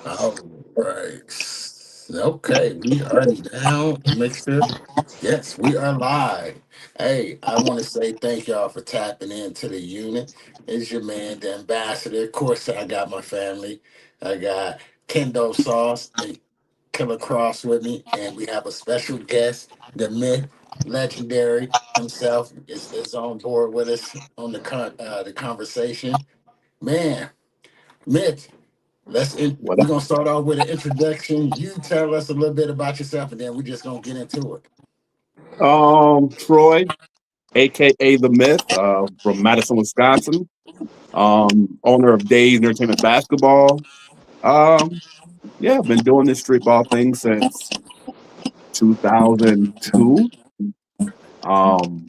All right. Okay, we are now mixer. Yes, we are live. Hey, I want to say thank y'all for tapping into the unit. It's your man, the ambassador. Of course, I got my family. I got Kendo Sauce and Killer Cross with me, and we have a special guest, the myth, legendary himself, is on board with us on the conversation. Man, Myth. What We're gonna start off with an introduction. You tell us a little bit about yourself, and then we're just gonna get into it. Troy, aka the Myth, from Madison, Wisconsin. Owner of Days Entertainment Basketball. Yeah, I've been doing this street ball thing since 2002. Um,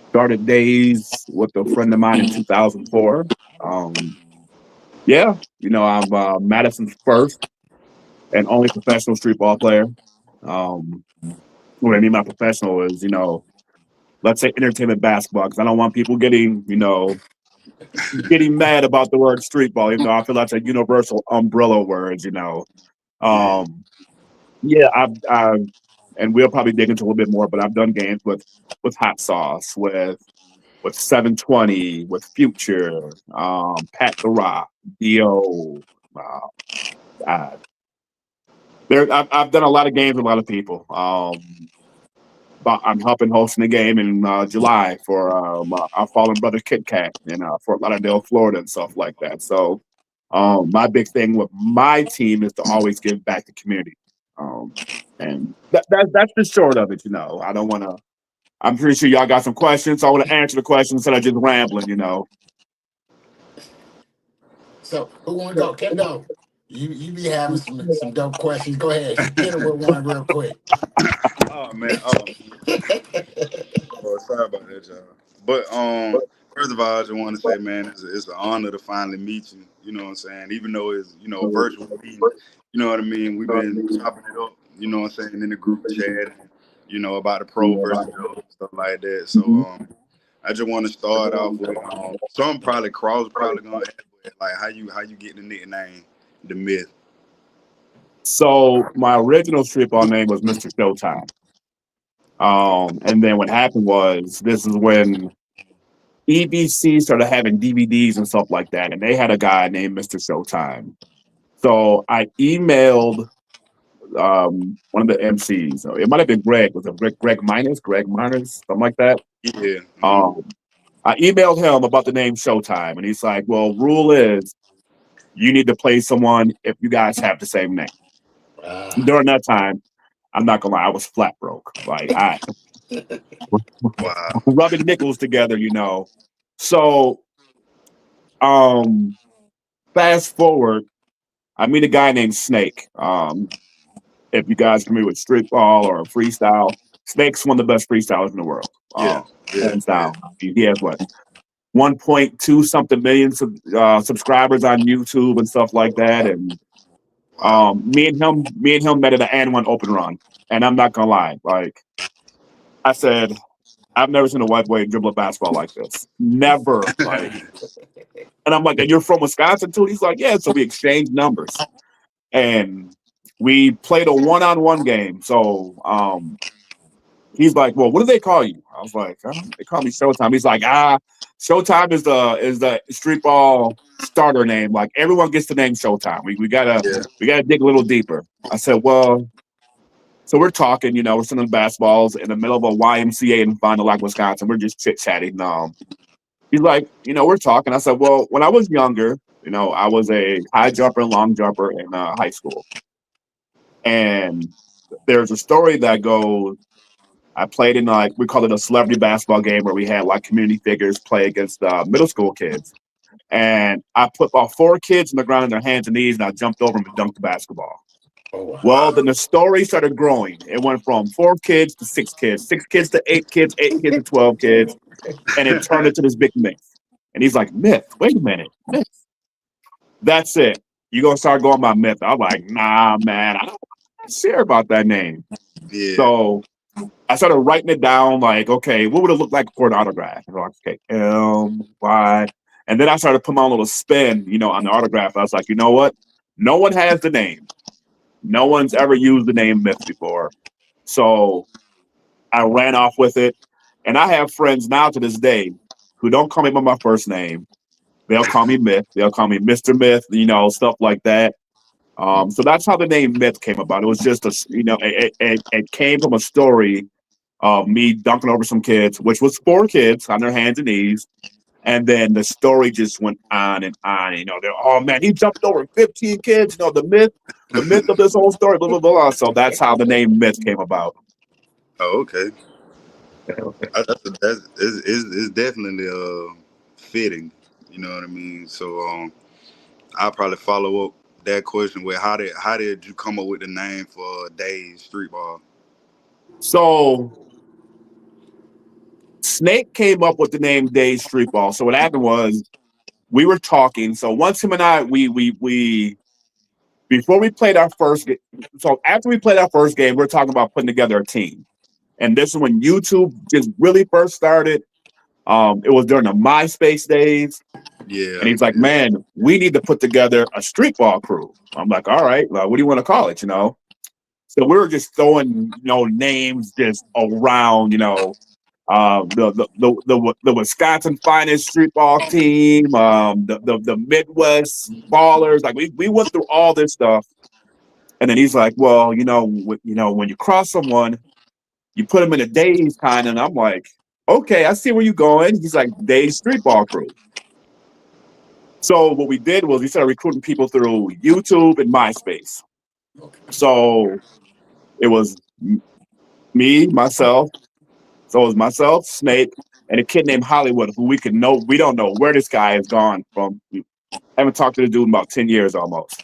Started Days with a friend of mine in 2004. Um, yeah, I'm Madison's first and only professional street ball player. Um, what I mean by professional is, let's say entertainment basketball, because I don't want people getting mad about the word street ball, even though I feel that's a universal umbrella word. Yeah. Um, yeah, and we'll probably dig into a little bit more, but I've done games with Hot Sauce, with 720, with Future, Pat the Rock, Dio. Uh, uh, I've done a lot of games with a lot of people. But I'm helping hosting a game in July for our fallen brother Kit Kat in Fort Lauderdale, Florida, and stuff like that. So, my big thing with my team is to always give back to community, um, and that's the short of it. I don't want to. I'm pretty sure y'all got some questions. So I want to answer the questions instead of just rambling. So who want to go? Kendo, you be having some dope questions. Go ahead, hit it with one real quick. Oh man, sorry about that, y'all. But first of all, I just want to say, man, it's an honor to finally meet you. You know what I'm saying? Even though it's a virtual meeting, you know what I mean. We've been chopping it up. You know what I'm saying in the group chat. About the pro versus Joe and stuff like that. So I just want to start off with some probably gonna ask, like how you get the nickname, the myth. So my original street ball name was Mr. Showtime. And then what happened was this is when EBC started having DVDs and stuff like that, and they had a guy named Mr. Showtime. So I emailed one of the MCs. It might have been Greg. Was it Greg Miners, something like that? Yeah. Um, I emailed him about the name Showtime, and he's like, "Well, rule is you need to play someone if you guys have the same name." Ah. During that time, I'm not gonna lie, I was flat broke. Like I Wow. rubbing nickels together. So fast forward, I meet a guy named Snake. If you guys are familiar with street ball or freestyle, Snake's one of the best freestylers in the world. Yeah. Yeah. Hands Yeah. down. He has what 1.2 something million subscribers on YouTube and stuff like that. And Wow. me and him met at an and one open run. And I'm not gonna lie, like I said, I've never seen a white boy dribble a basketball like this. Never. Like, and I'm like, and you're from Wisconsin too? He's like, yeah. So we exchanged numbers and we played a one-on-one game. So he's like, well, what do they call you? I was like, they call me Showtime. He's like, Showtime is the street ball starter name. Like everyone gets the name Showtime. We gotta Yeah. we gotta dig a little deeper. I said, well, so we're talking, we're sitting in basketballs in the middle of a YMCA in Fond du Lac, Wisconsin. We're just chit chatting. He's like, we're talking. I said, well, when I was younger, I was a high jumper and long jumper in high school. And there's a story that goes, I played in like, we call it a celebrity basketball game where we had like community figures play against middle school kids. And I put about 4 kids on the ground on their hands and knees and I jumped over them and dunked the basketball. Oh wow. Well, then the story started growing. It went from 4 kids to 6 kids, 6 kids to 8 kids, 8 kids to 12 kids, and it turned into this big myth. And he's like, myth? Wait a minute, myth. That's it. You gonna start going by myth? I'm like, nah, man, I'm not sure about that name. Yeah. So I started writing it down. Like, okay, what would it look like for an autograph? And I'm like, okay, Y. And then I started putting my own little spin, on the autograph. I was like, you know what? No one has the name. No one's ever used the name Myth before. So I ran off with it. And I have friends now to this day who don't call me by my first name. They'll call me Myth. They'll call me Mr. Myth, stuff like that. So that's how the name Myth came about. It was just it came from a story of me dunking over some kids, which was 4 kids on their hands and knees. And then the story just went on and on. They're, oh man, he jumped over 15 kids. The myth of this whole story, blah, blah, blah. So that's how the name Myth came about. Oh, okay. That's is definitely fitting. You know what I mean? So I'll probably follow up that question with how did you come up with the name for Days Street Ball? So Snake came up with the name Days Street Ball. So what happened was we were talking. So once him and I, we before we played our first game. So after we played our first game, we are talking about putting together a team. And this is when YouTube just really first started. It was during the MySpace days. And Yeah, he's like, yeah. man, we need to put together a street ball crew. I'm like, all right, well, what do you want to call it? So we were just throwing, names just around, the Wisconsin finest street ball team, the Midwest ballers. Like we went through all this stuff. And then he's like, well, when you cross someone, you put them in a days kind. And I'm like, okay, I see where you're going. He's like, Days Street Ball Crew. So what we did was we started recruiting people through YouTube and MySpace. So it was me, myself. So it was myself, Snake, and a kid named Hollywood, who we don't know where this guy has gone from. We haven't talked to the dude in about 10 years almost.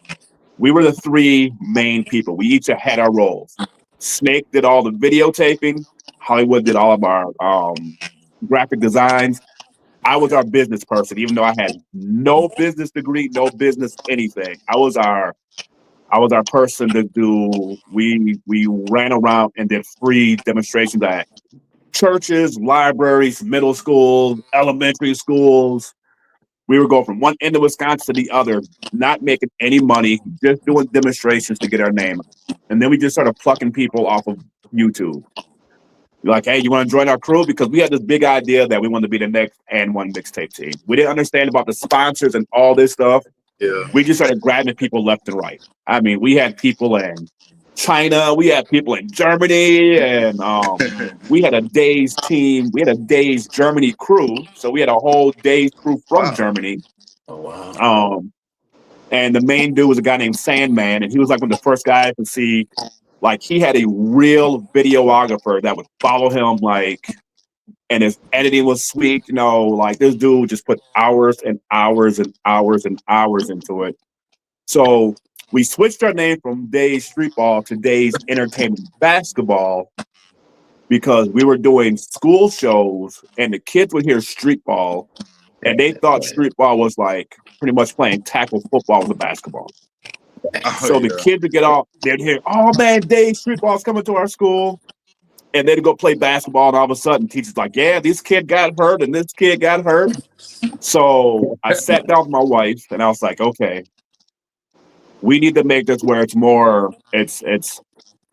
We were the 3 main people. We each had our roles. Snake did all the videotaping. Hollywood did all of our graphic designs. I was our business person, even though I had no business degree, no business anything. I was our person to do. We ran around and did free demonstrations at churches, libraries, middle schools, elementary schools. We would go from one end of Wisconsin to the other, not making any money, just doing demonstrations to get our name out. And then we just started plucking people off of YouTube. Like, hey, you want to join our crew? Because we had this big idea that we wanted to be the next and one mixtape team. We didn't understand about the sponsors and all this stuff. Yeah. We just started grabbing people left and right. I mean, we had people in China, we had people in Germany, and we had a day's team. We had a day's Germany crew. So we had a whole day's crew from Wow. Germany. Oh wow. Um, and the main dude was a guy named Sandman, and he was like one of the first guys to see. Like he had a real videographer that would follow him, and his editing was sweet. Like this dude just put hours and hours and hours and hours into it. So we switched our name from Days Street Ball to Days Entertainment Basketball because we were doing school shows and the kids would hear street ball and they thought street ball was like pretty much playing tackle football with a basketball. Oh So the yeah. kids would get off, they'd hear, oh man, Days Street Ball's coming to our school. And they'd go play basketball and all of a sudden teacher's like, yeah, this kid got hurt and this kid got hurt. So I sat down with my wife and I was like, okay, we need to make this where it's more it's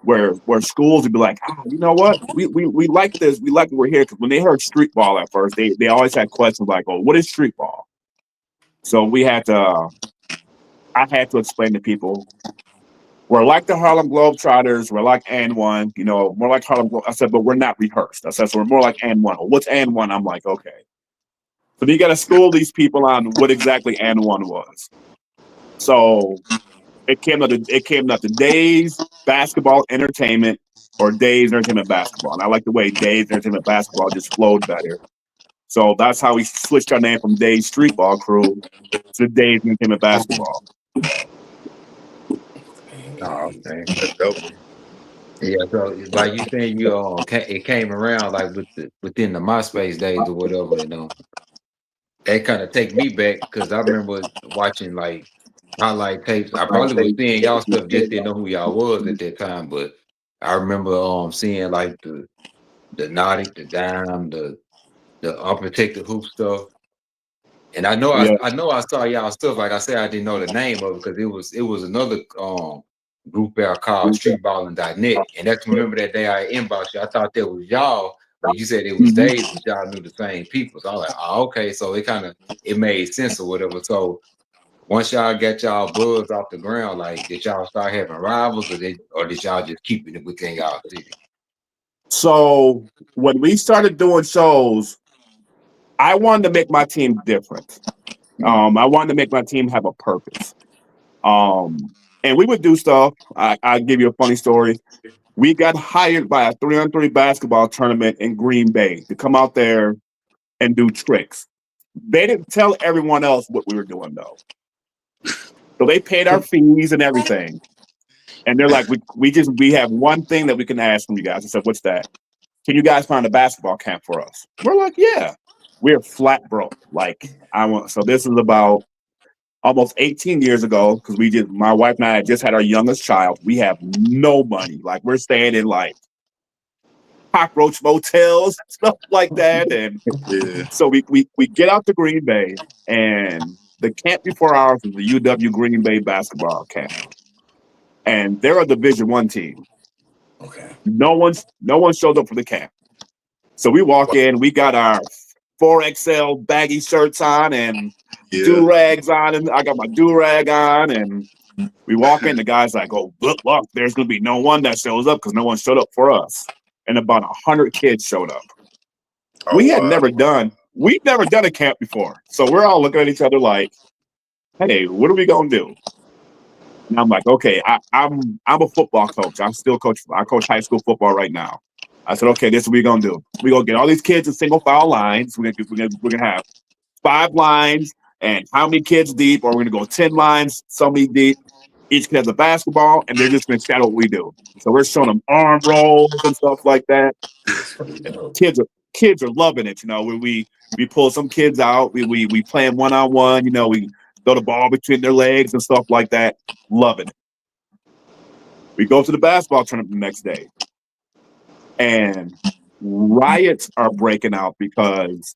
where schools would be like, you know what? We like this. We like that we're here. Because when they heard street ball at first, they always had questions like, oh, what is street ball? So I had to explain to people, we're like the Harlem Globetrotters, we're like and one, more like Harlem I said, but we're not rehearsed. I said, so we're more like and one. Well, what's and one? I'm like, okay. So you gotta school these people on what exactly and one was. So it came up to Days Basketball Entertainment or Days Entertainment Basketball. And I like the way Days Entertainment Basketball just flowed better. So that's how we switched our name from Days Street Ball Crew to Days Entertainment Basketball. Oh, okay. That's dope. Yeah, so like you saying, it came around like within the MySpace days or whatever, that kind of take me back because I remember watching like highlight tapes. I probably was seeing y'all stuff, just didn't know who y'all was at that time. But I remember seeing like the Nautic, the Dime, the unprotected hoop stuff. And I know Yeah. I saw y'all stuff. Like I said, I didn't know the name of it because it was another group out called streetballing.net. And that's remember that day I inboxed you. I thought that was y'all, but you said it was Mhm. Dave, but y'all knew the same people. So I was like, oh, okay. So it made sense or whatever. So once y'all got y'all buzz off the ground, like did y'all start having rivals or did y'all just keep it within y'all city? So when we started doing shows, I wanted to make my team different. I wanted to make my team have a purpose. Um, and we would do stuff. I give you a funny story. We got hired by a 3-on-3 basketball tournament in Green Bay to come out there and do tricks. They didn't tell everyone else what we were doing though. So they paid our fees and everything. And they're like, we have one thing that we can ask from you guys. I said, what's that? Can you guys find a basketball camp for us? We're like, yeah. We're flat broke. Like I want so this is about almost 18 years ago, because my wife and I had just had our youngest child. We have no money. Like we're staying in like cockroach motels, stuff like that. And Yeah. so we get out to Green Bay, and the camp before ours was the UW Green Bay basketball camp. And they're a Division I team. Okay. No one showed up for the camp. So we walk in, we got our 4XL baggy shirts on and Yeah. do rags on, and I got my do rag on, and we walk in. The guy's like, "Oh, look, there's gonna be no one that shows up because no one showed up for us." And about 100 kids showed up. Oh wow. We've never done a camp before, so we're all looking at each other like, "Hey, what are we gonna do?" And I'm like, "Okay, I'm a football coach. I'm still coach. I coach high school football right now." I said, "Okay, this is what we're gonna do. We're gonna get all these kids in single file lines. We're gonna have 5 lines, and how many kids deep, or we're gonna go 10 lines, so many deep. Each kid has a basketball, and they're just gonna shadow what we do. So we're showing them arm rolls and stuff like that. That's pretty And dope. kids are loving it. We pull some kids out. We play them 1-on-1. We throw the ball between their legs and stuff like that. Loving it. We go to the basketball tournament the next day, and riots are breaking out because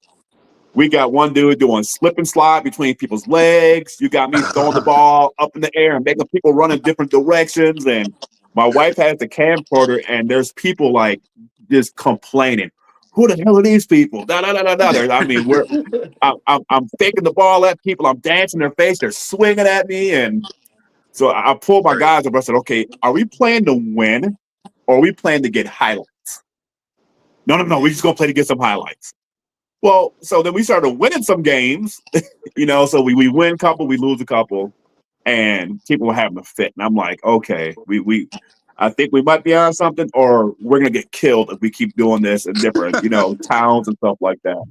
we got one dude doing slip and slide between people's legs. You got me throwing the ball up in the air and making people run in different directions. And my wife has the camcorder, and there's people like just complaining. Who the hell are these people? Da da da da da. I mean, I'm faking the ball at people. I'm dancing in their face. They're swinging at me, and so I pulled my Right. guys up. I said, "Okay, are we playing to win, or are we playing to get highlights?" No, no, no. We just gonna play to get some highlights. Well, so then we started winning some games, so we win a couple, we lose a couple, and people were having a fit. And I'm like, okay, we I think we might be on something, or we're gonna get killed if we keep doing this in different, towns and stuff like that.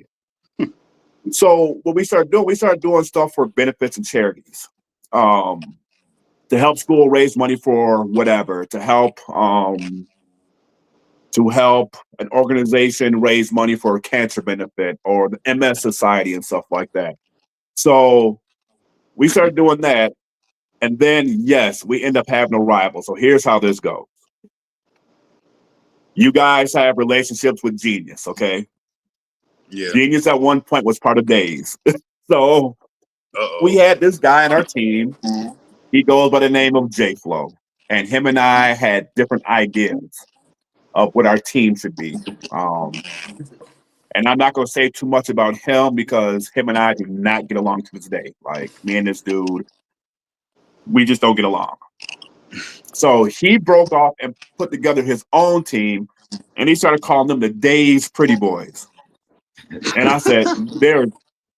So what we started doing stuff for benefits and charities. Um, to help school raise money for whatever, to help an organization raise money for a cancer benefit or the MS Society and stuff like that. So we started doing that. And then, yes, we end up having a rival. So here's how this goes. You guys have relationships with Genius, okay? Yeah. Genius at one point was part of Days. So Uh we oh. had this guy on our team. He goes by the name of J Flow. And him and I had different ideas of what our team should be. Um, And I'm not going to say too much about him because him and I do not get along to this day. Like me and this dude, we just don't get along. So he broke off and put together his own team, and he started calling them the Days Pretty Boys. And I said, there's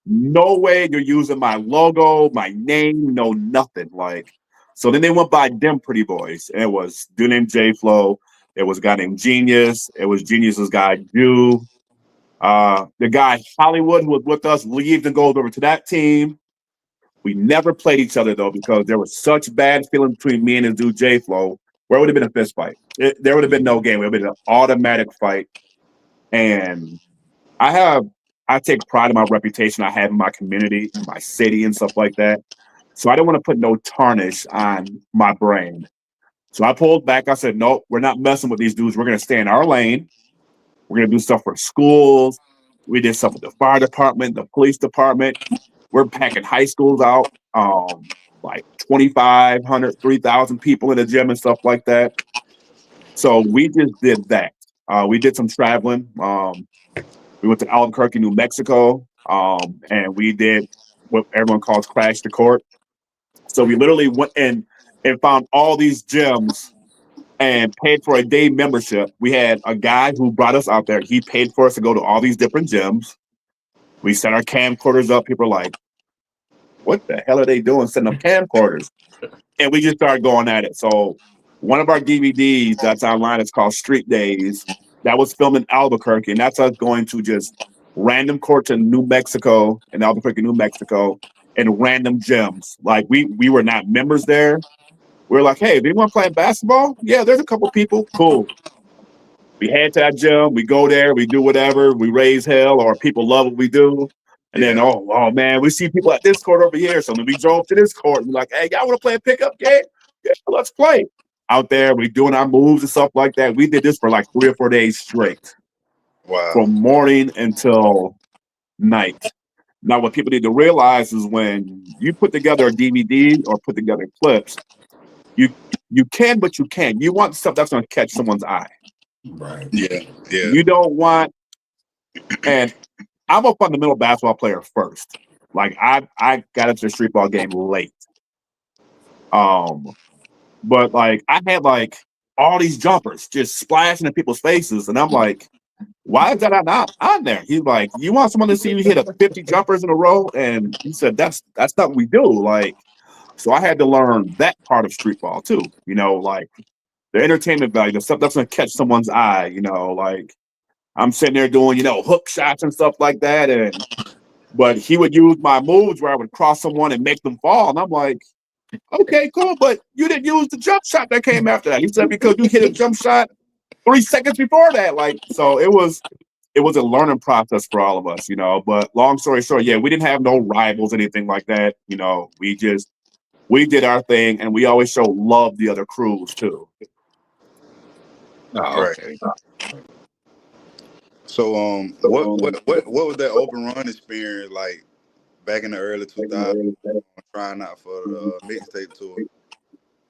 no way you're using my logo, my name, no nothing. Like, so then they went by them Pretty Boys. And it was dude named J Flow. It was a guy named Genius. It was Genius's guy Jew. The guy Hollywood who was with us leaves and goes over to that team. We never played each other though because there was such bad feeling between me and his dude J Flow. Where would have been a fist fight? There would have been no game. It would have been an automatic fight. And I have I take pride in my reputation I have in my community, in my city, and stuff like that. So I didn't want to put no tarnish on my brand. So I pulled back. I said, nope, we're not messing with these dudes. We're gonna stay in our lane. We're gonna do stuff for schools. We did stuff with the fire department, the police department. We're packing high schools out, like 2,500, 3,000 people in the gym and stuff like that. So we just did that. We did some traveling. We went to Albuquerque, New Mexico, and we did what everyone calls crash the court. So we literally went in and found all these gyms and paid for a day membership. We had a guy who brought us out there. He paid for us to go to all these different gyms. We set our camcorders up. People are like, what the hell are they doing setting up camcorders? And we just started going at it. So one of our DVDs that's online is called Street Days. That was filmed in Albuquerque, and that's us going to just random courts in New Mexico, in Albuquerque, New Mexico, and random gyms. Like we were not members there. We were like, hey, do you want to play basketball? Yeah, there's a couple people. Cool. We head to that gym, we go there, we do whatever, we raise hell, or people love what we do. And then, Yeah. oh man, we see people at this court over here. So then we drove to this court and we're like, hey, y'all want to play a pickup game? Yeah, let's play. Out there, we doing our moves and stuff like that. We did this for like 3 or 4 days straight, Wow. from morning until night. Now, what people need to realize is when you put together a DVD or put together clips, you you can, but you can. You want stuff that's going to catch someone's eye. Right. Yeah. Yeah. You don't want, and I'm a fundamental basketball player first. Like I got into the street ball game late. Um, but like I had like all these jumpers just splashing in people's faces, and I'm like, why is that not on there? He's like, you want someone to see you hit a 50 jumpers in a row? And he said, that's not what we do. Like, so I had to learn that part of street ball too. Like the entertainment value, the stuff that's gonna catch someone's eye, like I'm sitting there doing, hook shots and stuff like that. But he would use my moves where I would cross someone and make them fall. And I'm like, okay, cool, but you didn't use the jump shot that came after that. He said, because you hit a jump shot 3 seconds before that. Like, so it was a learning process for all of us. But long story short, yeah, we didn't have no rivals, anything like that. We did our thing, and we always show love the other crews too. Oh, Right. okay. So what was that open run experience like back in the early 2000s? Trying out for the mixtape tour.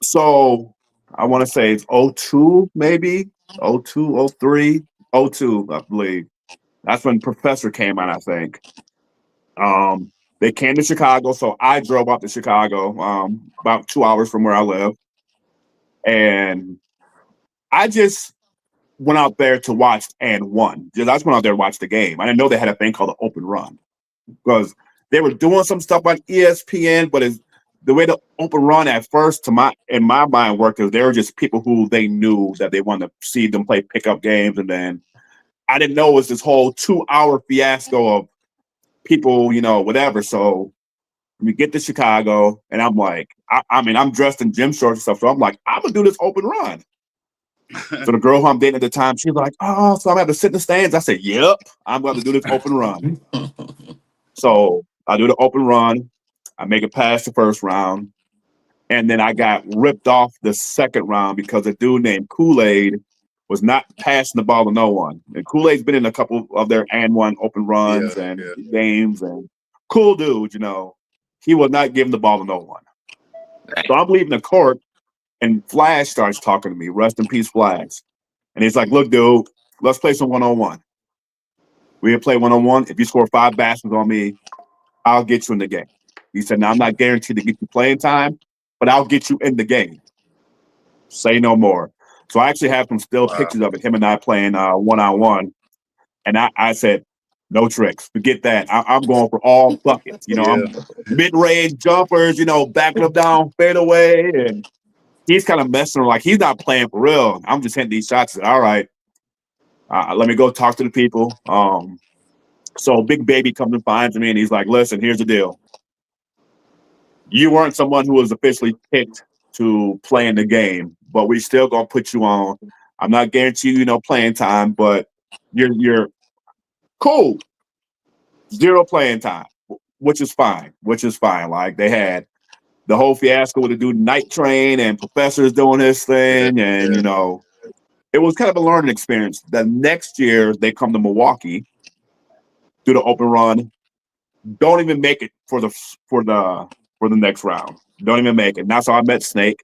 So I want to say it's '02, maybe '02, '03, '02, I believe. That's when Professor came out, I think. They came to Chicago, so I drove up to Chicago, about 2 hours from where I live, and I just went out there to watch and won. I just went out there to watch the game. I didn't know they had a thing called the open run because they were doing some stuff on ESPN, but it's the way the open run at first in my mind worked is they were just people who they knew that they wanted to see them play pickup games, and then I didn't know it was this whole 2 hour fiasco of people, whatever. So we get to Chicago, and I'm like, I mean, I'm dressed in gym shorts and stuff, so I'm like, I'm gonna do this open run. So the girl who I'm dating at the time, she's like, oh, so I'm gonna have to sit in the stands. I said, yep, I'm going to do this open run. So I do the open run. I make it past the first round. And then I got ripped off the second round because a dude named Kool-Aid was not passing the ball to no one. And Kool-Aid's been in a couple of their and one open runs Yeah, and yeah. games, and cool dude, He was not giving the ball to no one. So I'm leaving the court, and Flash starts talking to me. Rest in peace, Flash. And he's like, look, dude, let's play some one-on-one. We'll play one-on-one. If you score 5 baskets on me, I'll get you in the game. He said, now I'm not guaranteed to get you playing time, but I'll get you in the game. Say no more. So I actually have some still Wow. pictures of it, him and I playing one-on-one. And I said, no tricks. Forget that. I'm going for all buckets. Yeah. I'm mid-range jumpers, backing them down, fade away. And he's kind of messing like he's not playing for real. I'm just hitting these shots. All right, let me go talk to the people. So Big Baby comes and finds me, and he's like, listen, here's the deal. You weren't someone who was officially picked to play in the game, but we still gonna put you on. I'm not guaranteeing playing time, but you're cool. 0 playing time, which is fine. Which is fine. Like they had the whole fiasco with the dude Night Train and Professor's doing his Yeah. thing, and Yeah. it was kind of a learning experience. The next year they come to Milwaukee, do the open run. don't even make it for the for the next round. Don't even make it. And that's how I met Snake.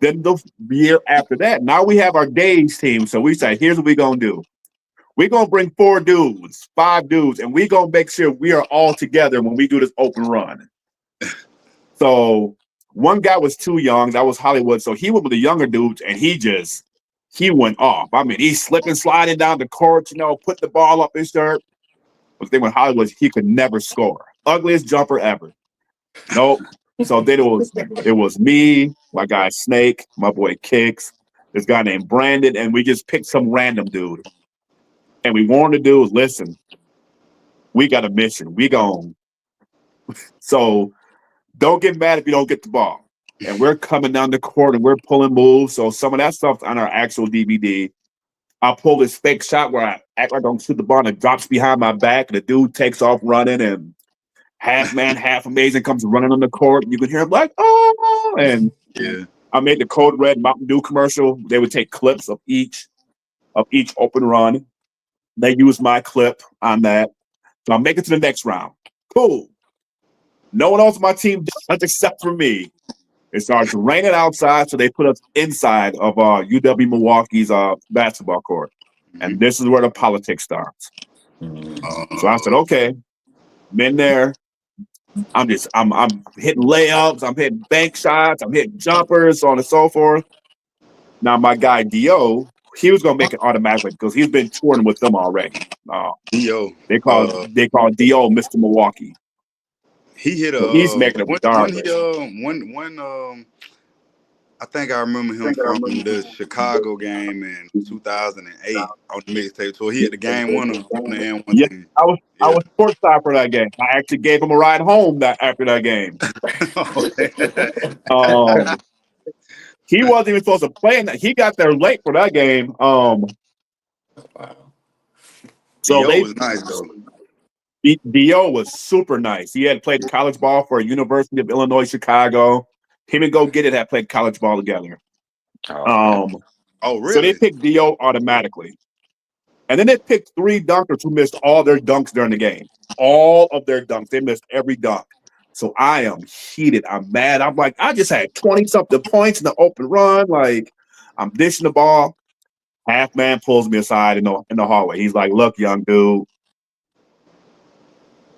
Then the year after that, now we have our days team. So we say, here's what we gonna do. We're gonna bring 4 dudes, 5 dudes, and we gonna make sure we are all together when we do this open run. So one guy was too young, that was Hollywood. So he went with the younger dudes and he went off. I mean, he's slipping, sliding down the court, put the ball up his shirt. But the thing with Hollywood, he could never score. Ugliest jumper ever. Nope. So then it was me, my guy Snake, my boy Kicks, this guy named Brandon, and we just picked some random dude. And we warned the dudes, listen, we got a mission. We gone. So don't get mad if you don't get the ball. And we're coming down the court and we're pulling moves. So some of that stuff on our actual DVD. I pull this fake shot where I act like I'm shoot the ball and it drops behind my back and the dude takes off running and half man, half amazing comes running on the court. You can hear him like, oh, and Yeah. I made the Code Red Mountain Dew commercial. They would take clips of each open run. They used my clip on that. So I'm making it to the next round. Cool. No one else on my team does except for me. It starts raining outside, so they put us inside of UW Milwaukee's basketball court. And this is where the politics starts. So I said, Uh, okay, I'm in there. I'm hitting layups, I'm hitting bank shots, I'm hitting jumpers, so on and so forth. Now my guy Dio, he was gonna make it automatically because he's been touring with them already. Yo, They call uh, they call Dio Mr. Milwaukee. he hit So he's a making it when he regardless. when I think I remember him from the Chicago game in 2008 on the mixtape tour. He hit the game winner on the N1 Yeah, team. I Yeah. was courtside for that game. I actually gave him a ride home after that game. Um, he wasn't even supposed to play in that. He got there late for that game. Wow. So Dio they was nice though. Dio was super nice. He had played college ball for University of Illinois Chicago. Him and Go Get It had played college ball together. Oh, okay. Um, Oh so they really? picked Dio automatically. And then they picked 3 dunkers who missed all their dunks during the game. All of their dunks. They missed every dunk. So I am heated. I'm mad. I'm like, I just had 20 something points in the open run. Like, I'm dishing the ball. Half man pulls me aside in the hallway. He's like, look, young dude,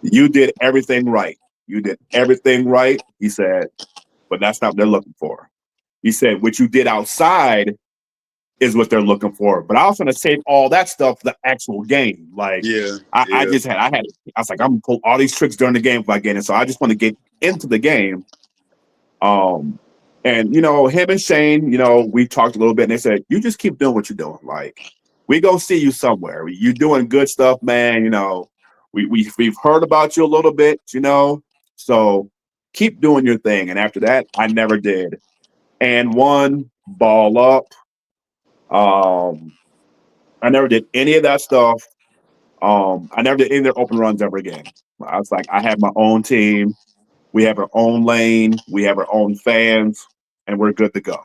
you did everything right. You did everything right. He said, but that's not what they're looking for. He said, what you did outside is what they're looking for. But I was going to save all that stuff for the actual game. Like Yeah, I yeah. just I was like, I'm gonna pull all these tricks during the game if I get it. So I just want to get into the game. Um, and him and Shane, we talked a little bit and they said, you just keep doing what you're doing. Like we go see you somewhere. You're doing good stuff, man. We've heard about you a little bit. So keep doing your thing. And after that, I never did. And one ball up. Um, I never did any of that stuff. I never did any of their open runs ever again. I was like, I have my own team. We have our own lane. We have our own fans, and we're good to go.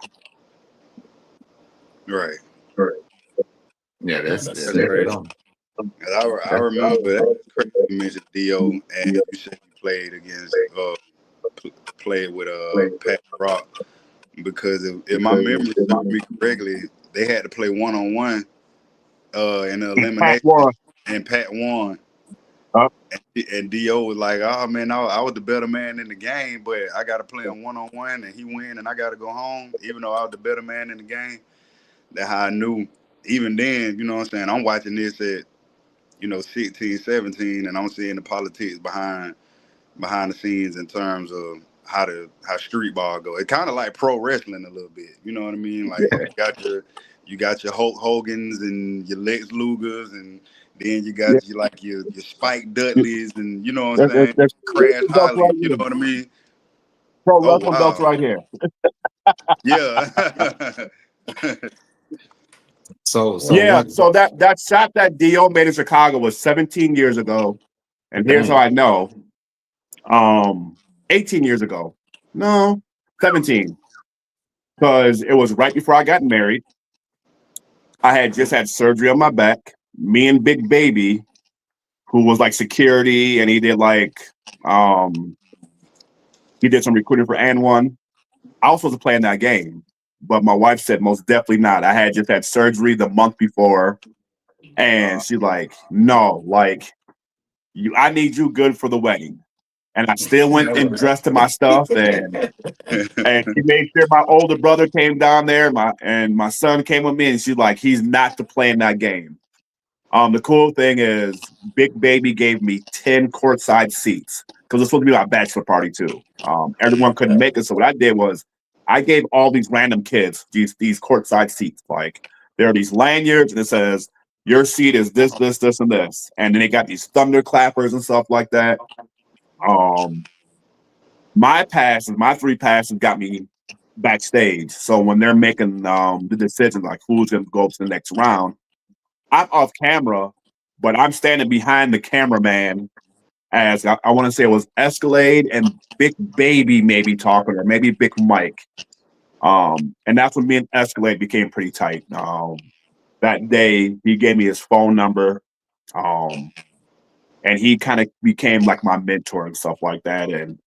Right. Yeah, Man, that's that's That's that's sick. crazy. something. 'Cause I That's remember that's crazy you mentioned Dio and you said you played against played with Pat Rock because if my memory serves me correctly, they had to play 1-on-1 in the Pat elimination won. and Pat won. Uh, And Dio was like, "Oh man, I was the better man in the game, but I got to play him 1-on-1, and he win, and I got to go home, even though I was the better man in the game." That's how I knew. Even then, you know what I'm saying? I'm watching this at 16, 17, and I'm seeing the politics behind the scenes in terms of how street ball go. It kind of like pro wrestling a little bit. You know what I mean? Like you got your Hulk Hogan's and your Lex Lugers, and then you yeah, got your Spike Dudleys, and you know what I'm saying? there's Crash belts Holly. right You know here. what I mean? Pro Oh wrestling belts wow, right here. yeah. so Wow. Yeah. one. So that shot that Dio made in Chicago was 17 years ago, and here's how Dang. I know. 18 years ago. No, 17. Because it was right before I got married. I had just had surgery on my back. Me and Big Baby, who was like security, and he did like Um, he did some recruiting for and one. I was supposed to play in that game, but my wife said most definitely not. I had just had surgery the month before, and she's like, "No, like you, I need you good for the wedding." And I still went and dressed in my stuff, and she made sure my older brother came down there. My son came with me, and she's like, "He's not to play in that game." The cool thing is, Big Baby gave me 10 courtside seats because it was supposed to be my bachelor party too. Everyone couldn't make it, so what I did was I gave all these random kids these courtside seats. Like there are these lanyards, and it says your seat is this, this, this, and this, and then they got these thunder clappers and stuff like that. Um, my three passes got me backstage. So when they're making the decision like who's going to go to the next round, I'm off camera, but I'm standing behind the cameraman as I want to say it was Escalade and Big Baby maybe talking, or maybe Big Mike. And that's when me and Escalade became pretty tight. That day he gave me his phone number. Um, and he kind of became like my mentor and stuff like that. And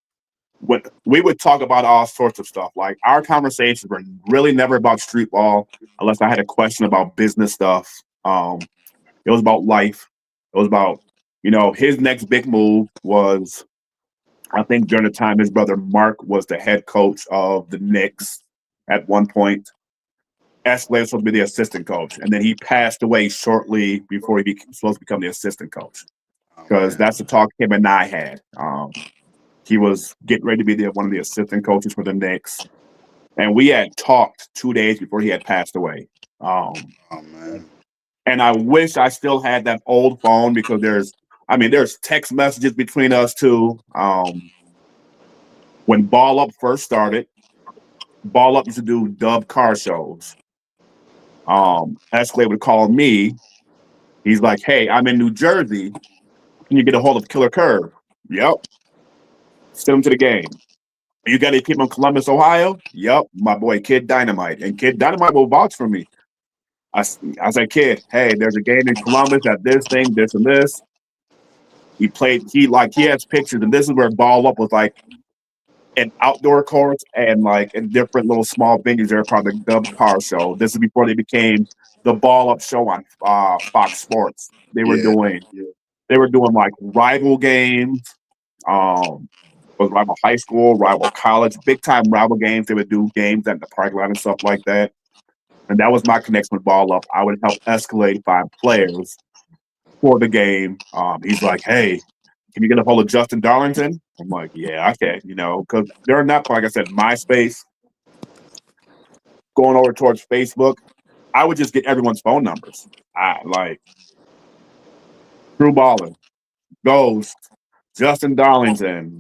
what we would talk about all sorts of stuff. Like our conversations were really never about street ball, unless I had a question about business stuff. It was about life. It was about, his next big move was, I think during the time his brother Mark was the head coach of the Knicks at one point. Escalade was supposed to be the assistant coach, and then he passed away shortly before he was supposed to become the assistant coach. Oh Because man. that's the talk him and I had. He was getting ready to be one of the assistant coaches for the Knicks, and we had talked 2 days before he had passed away. Um, Oh man. and I wish I still had that old phone because there's text messages between us two. When Ball Up first started, Ball Up used to do dub car shows. Escalade would call me. He's like, "Hey, I'm in New Jersey. Can you get a hold of Killer Curve?" Yep. Send him to the game. You got any people in Columbus, Ohio? Yep. My boy Kid Dynamite. And Kid Dynamite will vouch for me. I said, "Kid, hey, there's a game in Columbus at this thing, this and this." He has pictures, and this is where Ball Up was like in outdoor courts and like in different little small venues. They're part of the Dub Car Show. This is before they became the Ball Up Show on Fox Sports. Yeah. They were doing like rival games, um, was rival high school, rival college, big time rival games. They would do games at the parking lot and stuff like that. And that was my connection with Ball Up. I would help escalate five players for the game. He's like, "Hey, can you get a hold of Justin Darlington?" I'm like, "Yeah, I can," because during that point, like I said, MySpace, going over towards Facebook, I would just get everyone's phone numbers. I like Drew Baller, Ghost, Justin Darlington,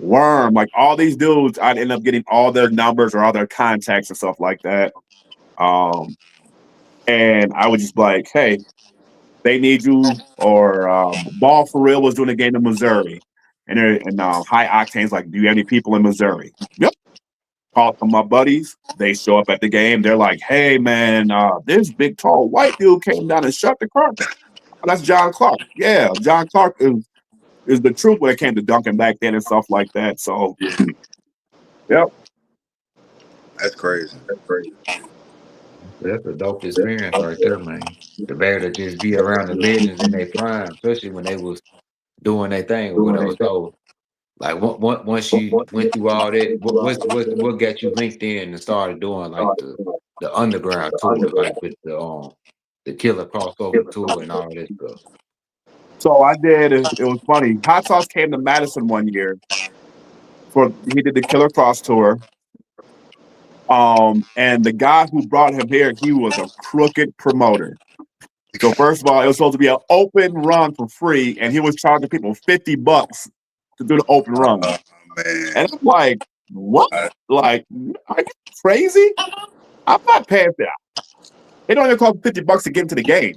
Worm, like all these dudes, I'd end up getting all their numbers or all their contacts and stuff like that. Um, and I would just be like, "Hey, they need you," or Ball for Real was doing a game in Missouri, and High Octane's like, "Do you have any people in Missouri?" Yep. Call some of my buddies. They show up at the game. They're like, "Hey man, this big tall white dude came down and shut the car down." "Oh, that's John Clark." "Yeah, John Clark is the truth when it came to dunking back then and stuff like that." So, Yeah. yep. That's crazy. That's a dope experience right there, man. To be able to just be around the legends in their prime, especially when they was doing their thing or whatever. So, like, once you went through all that, what got you linked in and started doing like the underground tour, like with the Killer crossover tour and all that stuff. So I did. It was funny. Hot Sauce came to Madison one year he did the Killer Cross tour. And the guy who brought him here, he was a crooked promoter. So first of all, it was supposed to be an open run for free, and he was charging people $50 to do the open run. Man. And I'm like, what? I, Like, are you crazy? I'm not paying for that. It only cost $50 to get into the game.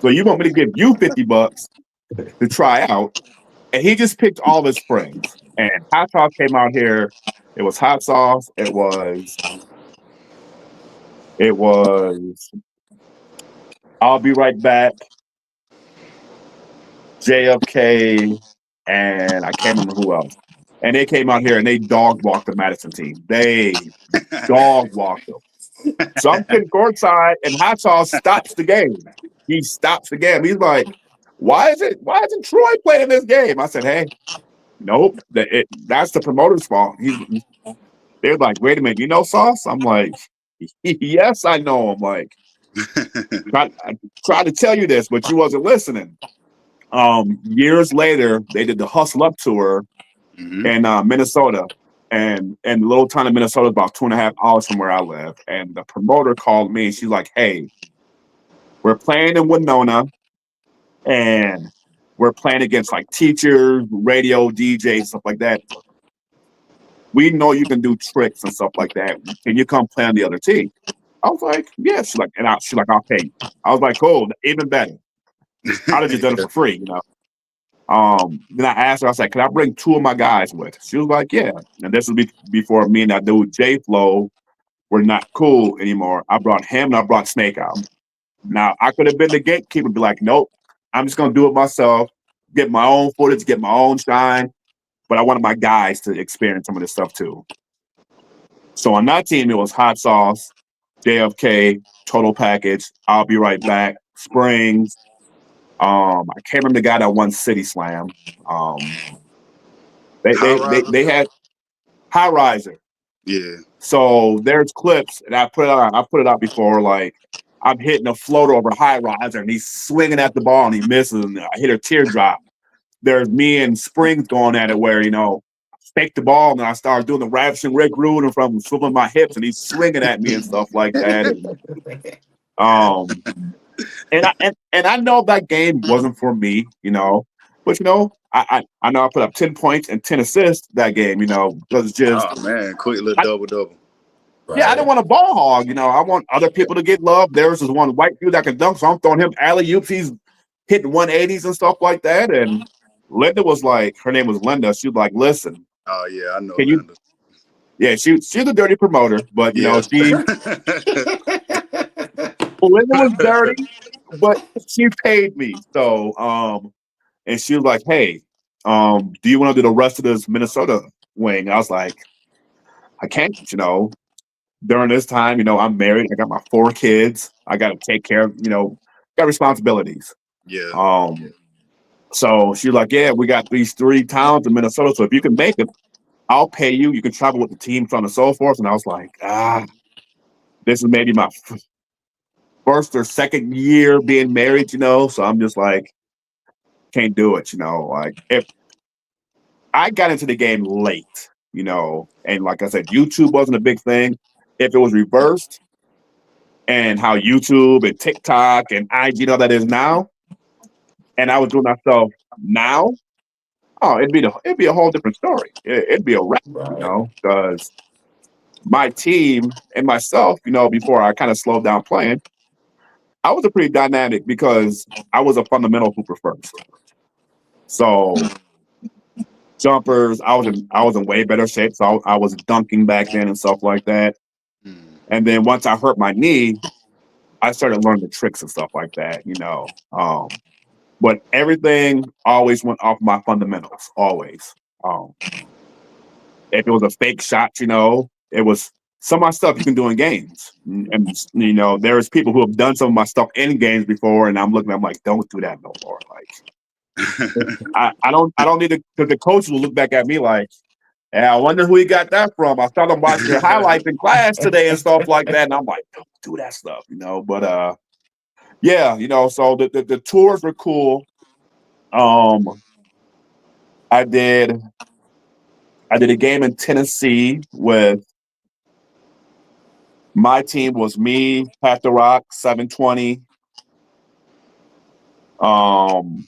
So you want me to give you $50 to try out? And he just picked all of his friends. And Hot Sauce came out here. It was Hot Sauce. It was I'll Be Right Back. JFK, and I can't remember who else. And they came out here and they dog walked the Madison team. They dog walked them. So I'm sitting courtside, and Hot Sauce stops the game. He stops the game. He's like, Why isn't Troy playing this game?" I said, "Hey, nope. That's the promoter's fault." They're like, "Wait a minute, you know Sauce?" I'm like, "Yes, I know him." Like, I tried to tell you this, but you wasn't listening. Years later, they did the Hustle Up tour Hmm. in Minnesota. And the little town of Minnesota is about 2.5 hours from where I live. And the promoter called me. She's like, "Hey, we're playing in Winona, and we're playing against like teachers, radio DJs, stuff like that. We know you can do tricks and stuff like that. Can you come play on the other team?" I was like, "Yeah." She's like, "I'll pay you." I was like, "Cool, even better." I'd have just done it for free, you know. Then I asked her, I said, "Can I bring two of my guys with?" She was like, "Yeah." And this was before me and that dude J Flow were not cool anymore. I brought him and I brought Snake out. Now I could have been the gatekeeper, be like, "Nope, I'm just gonna do it myself, get my own footage, get my own shine." But I wanted my guys to experience some of this stuff too. So on that team, it was Hot Sauce, JFK, Total Package, I'll Be Right Back, Springs. I can't remember the guy that won City Slam. Um, they, High they they riser. they had High Riser. Yeah. So there's clips, and I put it out before. Like, I'm hitting a floater over High Riser, and he's swinging at the ball, and he misses, and I hit a teardrop. There's me and Springs going at it, where fake the ball, and I started doing the ravishing Rick Rude and from swiveling my hips, and he's swinging at me and stuff like that. And um, and I know that game wasn't for me, but I know I put up 10 points and 10 assists that game, because just Oh man, quick little I, double double. yeah, I didn't Right. want a ball hog, I want other people to get love. There's this one white dude that can dunk, so I'm throwing him alley oops. He's hitting 180s and stuff like that. And Linda was like, her name was Linda. She was like, "Listen, Oh yeah, I know can you?" Linda. Yeah, she's a dirty promoter, but Yeah. Linda was dirty, but she paid me. So and she was like, "Hey, do you want to do the rest of this Minnesota wing?" I was like, "I can't, during this time, I'm married, I got my 4 kids, I got to take care of, got responsibilities." Yeah. Um, so she was like, "Yeah, we got these 3 towns in Minnesota, so if you can make it, I'll pay you. You can travel with the team, so on and so forth." And I was like, this is maybe my first or second year being married, so I'm just like, can't do it, like if I got into the game late, and like I said, YouTube wasn't a big thing. If it was reversed and how YouTube and TikTok and IG and all that is now, and I was doing that stuff now, oh, it'd be a whole different story. It'd be a wrap, Right. because my team and myself, before I kind of slowed down playing, I was a pretty dynamic because I was a fundamental hooper first. So jumpers, I was in way better shape. So I was dunking back then and stuff like that. Mm. And then once I hurt my knee, I started learning the tricks and stuff like that. But everything always went off my fundamentals, always. Um, if it was a fake shot, it was some of my stuff you can do in games. And there's people who have done some of my stuff in games before, and I'm like, don't do that no more. Like, I don't need to, because the coach will look back at me like, "Yeah, I wonder who he got that from. I saw them watching your highlights in class today and stuff like that." And I'm like, "Don't do that stuff. But yeah, so the tours were cool. Um, I did I did a game in Tennessee with my team was me, Pat the Rock, 720, um,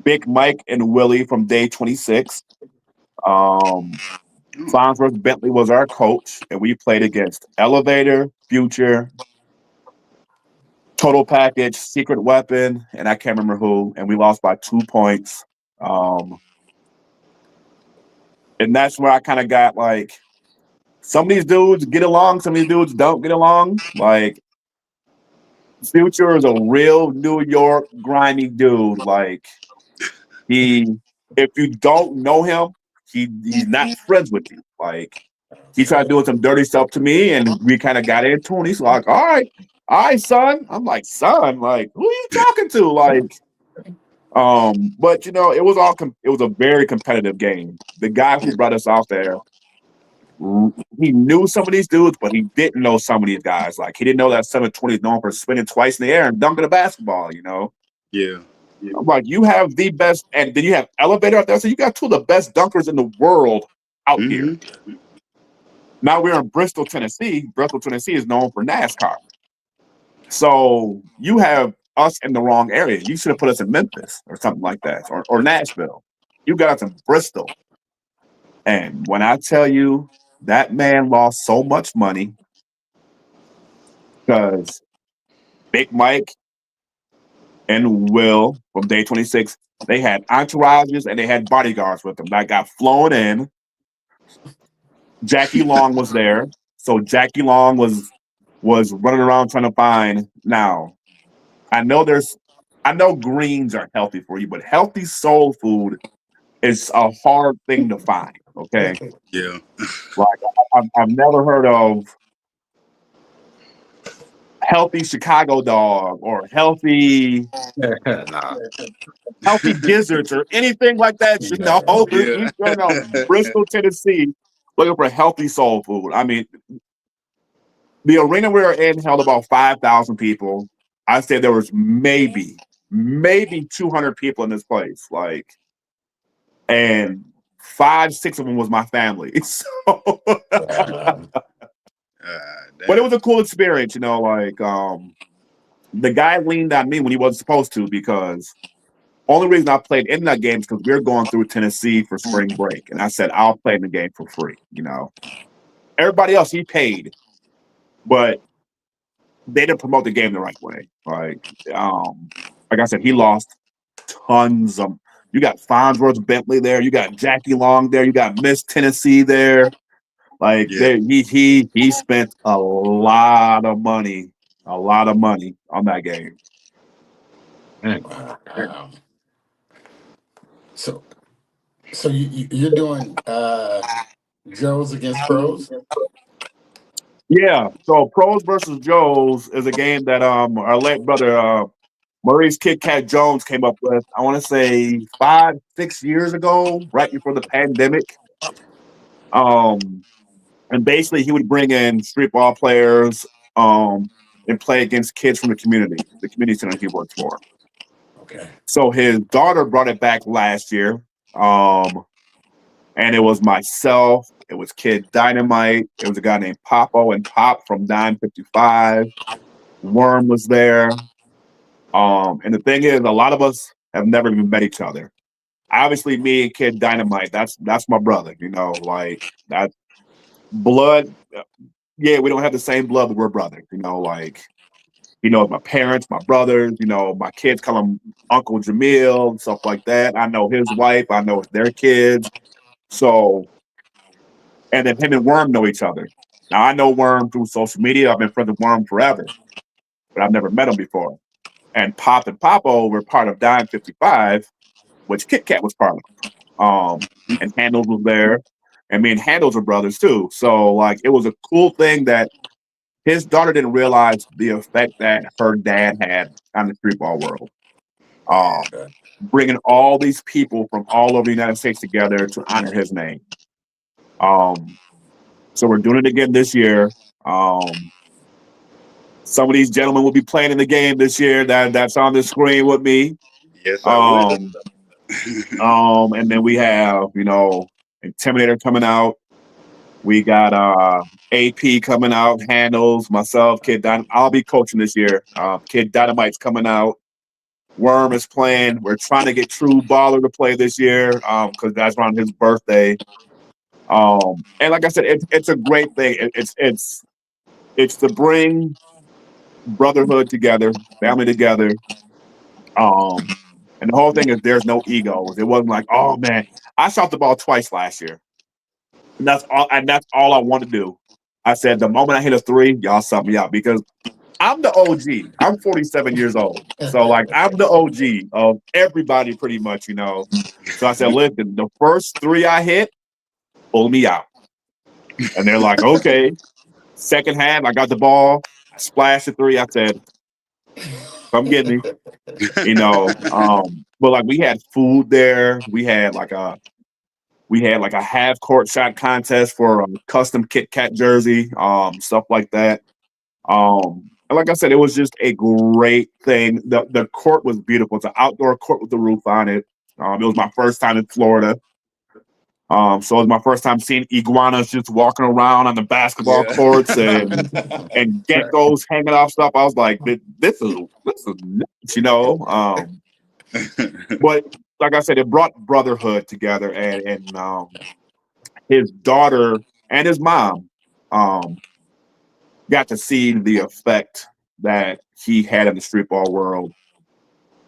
Big Mike and Willie from Day 26. Um, Oh, Farnsworth Bentley was our coach, and we played against Elevator, Future, Total Package, Secret Weapon, and I can't remember who, and we lost by 2 points. Um, and that's where I kind of got like, some of these dudes get along, some of these dudes don't get along. Like, Future is a real New York grimy dude. Like he, if you don't know him, he's not friends with you. Like he tried Okay. doing some dirty stuff to me, and we kind of got into it. And he's like, all right, son. I'm like, son, like, who are you talking to? Like, but it was it was a very competitive game. The guy who brought us out there, he knew some of these dudes, but he didn't know some of these guys. Like, he didn't know that 720 is known for spinning twice in the air and dunking a basketball. Yeah. I'm like, you have the best, and then you have Elevator out there. So you got two of the best dunkers in the world out here. Mm-hmm. Now we're in Bristol, Tennessee. Bristol, Tennessee is known for NASCAR. So you have us in the wrong area. You should have put us in Memphis or something like that, or Nashville. You got us in Bristol. And when I tell you that man lost so much money because Big Mike and Will from Day 26, they had entourages and they had bodyguards with them that got flown in. Jackie Long was there. So Jackie Long was running around trying to find. Now, I know greens are healthy for you, but healthy soul food is a hard thing to find. Okay, Yeah. like I've never heard of healthy Chicago dog or Nah. healthy gizzards or anything like that. Yeah. We Yeah. going out Bristol, Tennessee, looking for healthy soul food. I mean, the arena we were in held about 5,000 people. I said there was maybe 200 people in this place. Like, and five, six of them was my family. So, Wow. but it Damn. was a cool experience, like the guy leaned on me when he wasn't supposed to because only reason I played in that game is because we were going through Tennessee for spring break. And I said, I'll play in the game for free. Everybody else, he paid, but they didn't promote the game the right way. Like I said, he lost tons of. You got Farnsworth Bentley there. You got Jackie Long there. You got Miss Tennessee there. Like Yeah. he spent a lot of money on that game. Man. Wow. So so you're doing Joes against pros? Yeah. So pros versus Joes is a game that our late brother Maurice Kit Kat Jones came up with. I want to say 5, 6 years ago, right before the pandemic. Um, and basically he would bring in street ball players um and play against kids from the community center he works for. Okay. So his daughter brought it back last year. Um, and it was myself, it was Kid Dynamite, it was a guy named Popo and Pop from 955. Worm was there. And the thing is, a lot of us have never even met each other. Obviously, me and Kid Dynamite, that's my brother, like that blood. Yeah, we don't have the same blood, but we're brothers, like my parents, my brothers, my kids call him Uncle Jamil and stuff like that. I know his wife, I know their kids. So, and then him and Worm know each other. Now I know Worm through social media. I've been friends with Worm forever, but I've never met him before. And Pop and Popo were part of Dime 55, which Kit Kat was part of. And Handles was there. And me and Handles are brothers too. So like it was a cool thing that his daughter didn't realize the effect that her dad had on the street ball world. Um, Okay. Bringing all these people from all over the United States together to honor his name. Um, so we're doing it again this year. Um, some of these gentlemen will be playing in the game this year. That's on the screen with me. Yes, I will. Um, and then we have Intimidator coming out. We got AP coming out, handles, myself, Kid Dynamite. I'll be coaching this year. Kid Dynamite's coming out. Worm is playing. We're trying to get True Baller to play this year because that's around his birthday. And like I said, it's a great thing. It's to bring brotherhood together, family together. Um, and the whole thing is there's no egos. It wasn't like, oh man, I shot the ball twice last year. And that's all I want to do. I said the moment I hit a three, y'all sub me out because I'm the OG. I'm 47 years old. So like I'm the OG of everybody pretty much, you know. So I said, listen, the first three I hit, pull me out. And they're like, okay. Second half, I got the ball. I splashed the three. I said, come get me. You know. But like we had food there. We had like a half court shot contest for a custom Kit Kat jersey, stuff like that. And like I said, it was just a great thing. The court was beautiful. It's an outdoor court with the roof on it. It was my first time in Florida. So it was my first time seeing iguanas just walking around on the basketball Yeah. courts and geckos hanging off stuff. I was like, this is nuts, you know. But like I said, it brought brotherhood together, and his daughter and his mom um, got to see the effect that he had in the street ball world.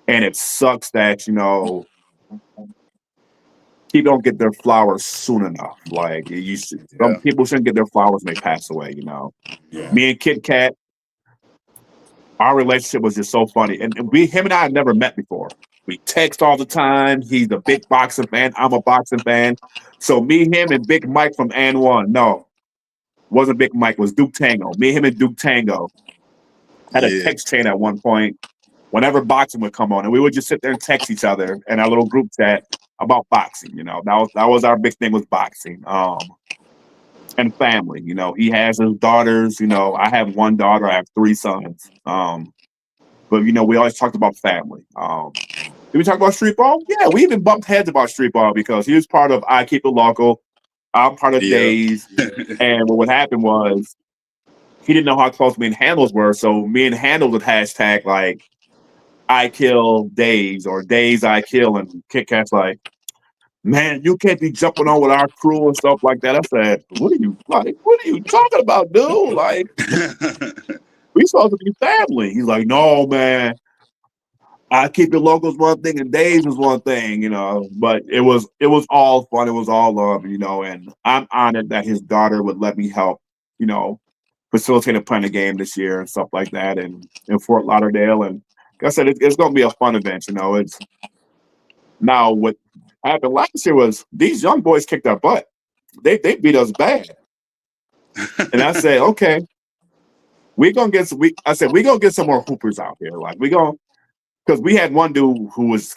And it sucks that, he don't get their flowers soon enough. Like some Yeah. people shouldn't get their flowers when they pass away. Yeah. Me and Kit Kat, our relationship was just so funny. And him and I had never met before. We text all the time. He's a big boxing fan. I'm a boxing fan. So me, him, and Big Mike from And One. No, wasn't Big Mike, was Duke Tango. Me, him, and Duke Tango had a Yeah. text chain at one point whenever boxing would come on, and we would just sit there and text each other in our little group chat about boxing. That was our big thing, was boxing. And family. He has his daughters. I have one daughter. I have three sons. But we always talked about family. Did we talk about street ball? Yeah, we even bumped heads about street ball because he was part of I Keep It Local. I'm part of Yeah. Days. And what happened was he didn't know how close me and Handles were, so me and Handles would hashtag like I kill Days or Days I kill, and Kit Kat's like, man, you can't be jumping on with our crew and stuff like that. I said, what are you like? What are you talking about, dude? Like, we supposed to be family. He's like, no, man. I keep it local is one thing and Days was one thing. But it was all fun. It was all love. And I'm honored that his daughter would let me help, you know, facilitate a playing a game this year and stuff like that in Fort Lauderdale. And like I said, it's going to be a fun event. It's now what happened last year was these young boys kicked our butt. They beat us bad. And I said, okay, I said, we're gonna get some more hoopers out here. Like we gonna, because we had one dude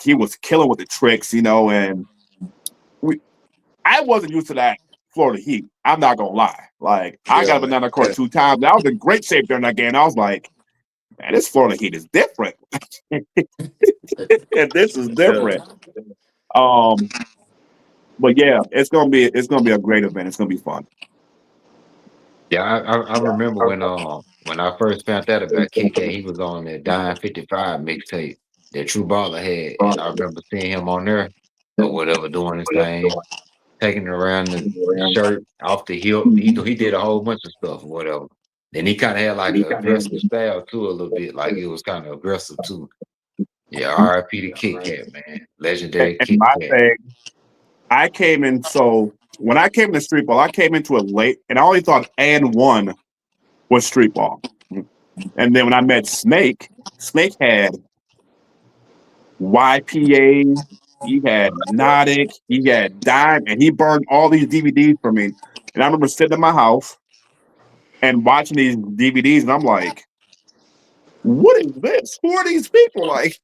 he was killing with the tricks, and we I wasn't used to that Florida Heat. I'm not gonna lie. Like I got Yeah, up and man. down the court 2 times. I was in great shape during that game. I was like, man, this Florida Heat is different. And this is Yeah. different. Um, but yeah, it's gonna be a great event. It's gonna be fun. Yeah, I remember when I first found out about Kit Kat, he was on that Dime 55 mixtape that True Baller had, and I remember seeing him on there or whatever doing his thing, taking it around the shirt off the hip. He did a whole bunch of stuff or whatever. Then he kind of had like an aggressive style too, a little bit, like it was kind of aggressive too. Yeah, R.I.P. to Kit Kat, man, legendary And Kit my Kat. thing, I came in so when I came to street ball, I came into it late, and I only thought and one was street ball. And then when I met Snake, Snake had YPA, he had Nautic, he had Dime, and he burned all these DVDs for me. And I remember sitting in my house and watching these DVDs, and I'm like, what is this? Who are these people? Like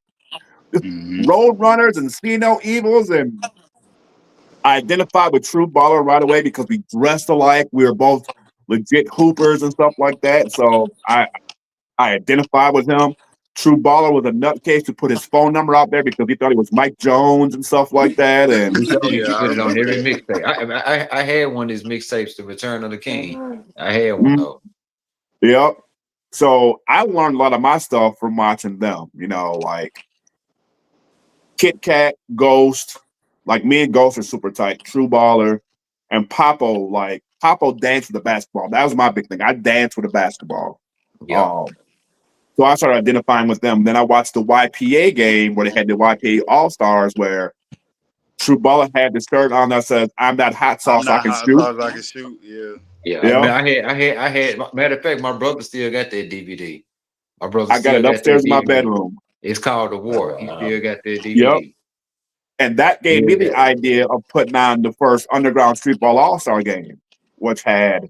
Hmm. Road Runners and See No Evils. And I identified with True Baller right away because we dressed alike. We were both legit hoopers and stuff like that. So I identified with him. True Baller was a nutcase to put his phone number out there because he thought he was Mike Jones and stuff like that. He And showed Yeah, he I put it on remember every that. mixtape. I had one of his mixtapes, The Return of the King. I had one mm, though. yep. So I learned a lot of my stuff from watching them, like Kit Kat, Ghost. Like me and Ghost are super tight. True Baller and Papo. Like Papo danced with the basketball. That was my big thing. I danced with the basketball. Yeah. Um, so I started identifying with them. Then I watched the YPA game where they had the YPA All Stars where True Baller had the shirt on that says, I'm that hot I'm sauce I not can hot shoot. sauce I can shoot. Yeah. Yeah, I Yeah. mean, I had. Matter of fact, my brother still got that DVD. My brother I got still it got upstairs that in my DVD. bedroom. It's called The Oh War. He wow. still got that Yep. DVD. And that gave me Still the got it. idea of putting on the first Underground Streetball All Star game, which had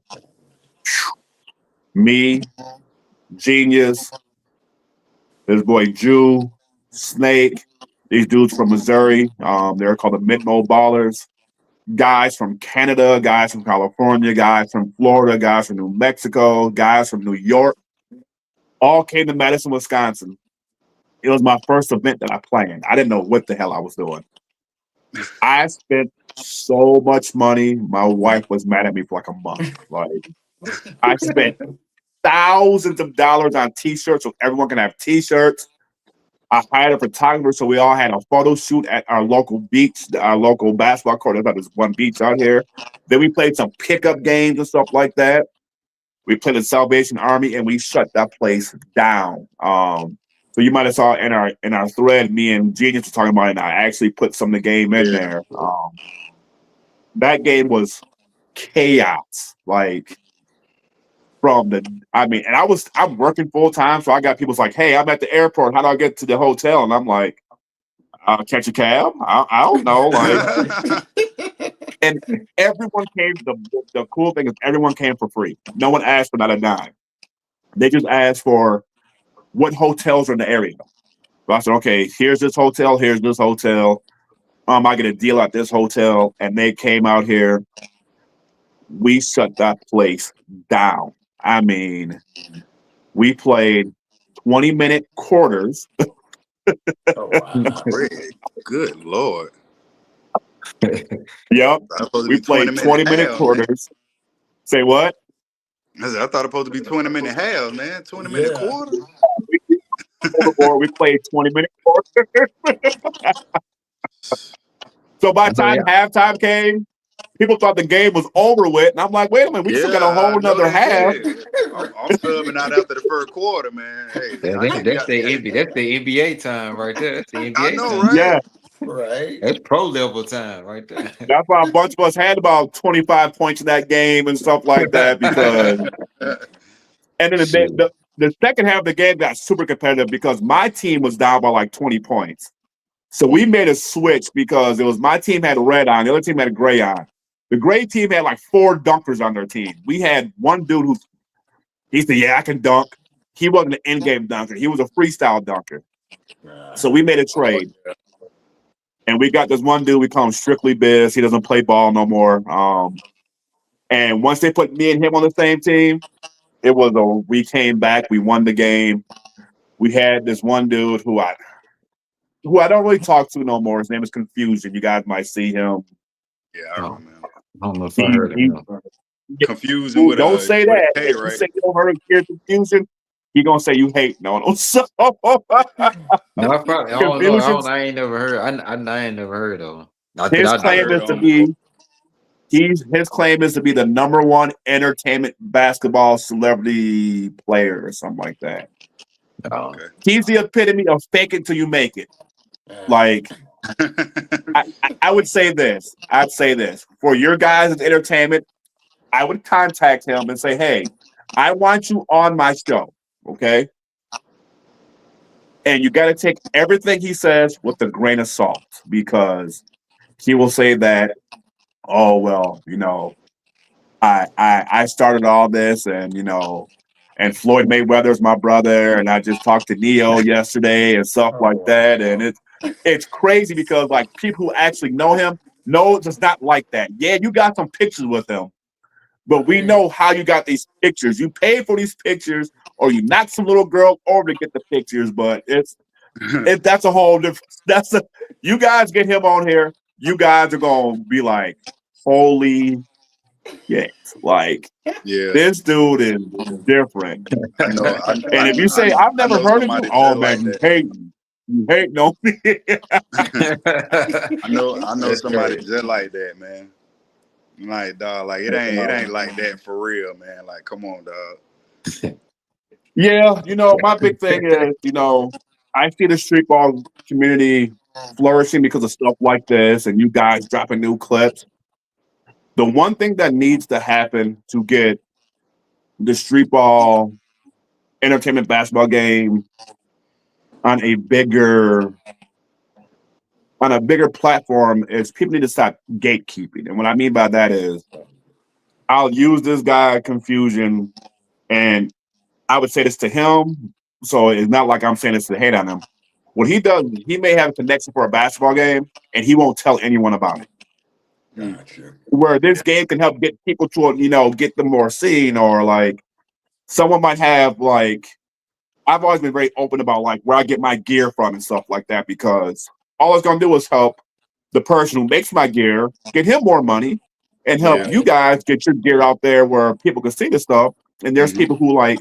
me, Genius, this boy Jew, Snake, these dudes from Missouri. They're called the Midmo Ballers. Guys from Canada, guys from California, guys from Florida, guys from New Mexico, guys from New York, all came to Madison, Wisconsin. It was my first event that I planned. I didn't know what the hell I was doing. I spent so much money. My wife was mad at me for like a month. Like I spent thousands of dollars on t-shirts so everyone can have t-shirts. I hired a photographer so we all had a photo shoot at our local beach, our local basketball court. There's one beach out here. Then we played some pickup games and stuff like that. We played the Salvation Army and we shut that place down. So you might have saw in our thread, me and Genius were talking about it, and I actually put some of the game in Yeah. there. That game was chaos. Like from the, I mean, and I'm working full time, so I got people's like, "Hey, I'm at the airport. How do I get to the hotel?" And I'm like, "I'll catch a cab." I don't know, like, and everyone came. The cool thing is everyone came for free. No one asked for not a dime. They just asked for what hotels are in the area. So I said, "Okay, here's this hotel. Here's this hotel. I get a deal at this hotel," and they came out here. We shut that place down. I mean, we played 20-minute quarters. Oh wow. Greg, good lord. Yep. That's supposed to We be played 20-minute 20-minute halves, man. quarters. Say what? I thought it supposed to be 20-minute halves, man. 20-minute Yeah. quarters. We overboard. We played 20-minute quarters. So by I the know time y'all. halftime came, people thought the game was over with. And I'm like, wait a minute, we still got a Yeah, I whole know nother they half. did. I'm subbing out after the first quarter, man. Hey, Yeah, I need that's got the NBA. That's the NBA time right there. That's the I NBA know, time. right? Yeah. Right. That's pro level time right there. That's why a bunch of us had about 25 points in that game and stuff like that because and then Shoot. the second half of the game got super competitive because my team was down by like 20 points. So we made a switch because it was my team had red on, the other team had gray on. The gray team had like 4 dunkers on their team. We had one dude who he said, "Yeah, I can dunk." He wasn't an in-game dunker. He was a freestyle dunker. So we made a Oh, trade. And we got this one dude, we call him Strictly Biz. He doesn't play ball no more. And once they put me and him on the same team, it was we came back, we won the game. We had this one dude who I don't really talk to no more. His name is Confusion. You guys might see him. yeah, I Oh, remember. I don't know if I He, heard of he him. Confusing with don't say a that. K, If you right? say you don't hear Confusion, he gonna say you hate. No. So No, I probably. I don't know. Confusion's I ain't never heard. I ain't never heard of him. Not that his I I know claim heard is of. to on before. be his claim is to be the number one entertainment basketball celebrity player or something like that. Oh, Okay. He's the epitome of fake it till you make it. Yeah. Like I would say this. I'd say this for your guys' entertainment. I would contact him and say, "Hey, I want you on my show, okay? And you got to take everything he says with a grain of salt because he will say that, oh well, I started all this, and and Floyd Mayweather's my brother, and I just talked to Neo yesterday and stuff Oh like that, and wow. it's crazy because like people who actually know him know it's not like that. Yeah, you got some pictures with him, but we Right. know how you got these pictures. You paid for these pictures, or you knocked some little girl over to get the pictures. But that's a whole different. That's a you guys get him on here. You guys are gonna be like, holy shit! Like Yeah, this dude is different. I know. And if you say I've I never know heard of you, somebody oh just man, like you hate no me. that. I know that's somebody crazy. just like that, man. Like dog, like it ain't like that for real, man. Like come on, dog. Yeah, my big thing is, I see the street ball community flourishing because of stuff like this and you guys dropping new clips. The one thing that needs to happen to get the street ball entertainment basketball game on a bigger platform is people need to stop gatekeeping. And what I mean by that is I'll use this guy confusion, and I would say this to him. So it's not like I'm saying this to hate on him. What he does, he may have a connection for a basketball game, and he won't tell anyone about it. Mm. Gotcha. Where this game can help get people to, get them more seen, or like someone might have like I've always been very open about like where I get my gear from and stuff like that because all it's gonna do is help the person who makes my gear get him more money and help Yeah. you Right. guys get your gear out there where people can see the stuff. And there's Hmm. people who like,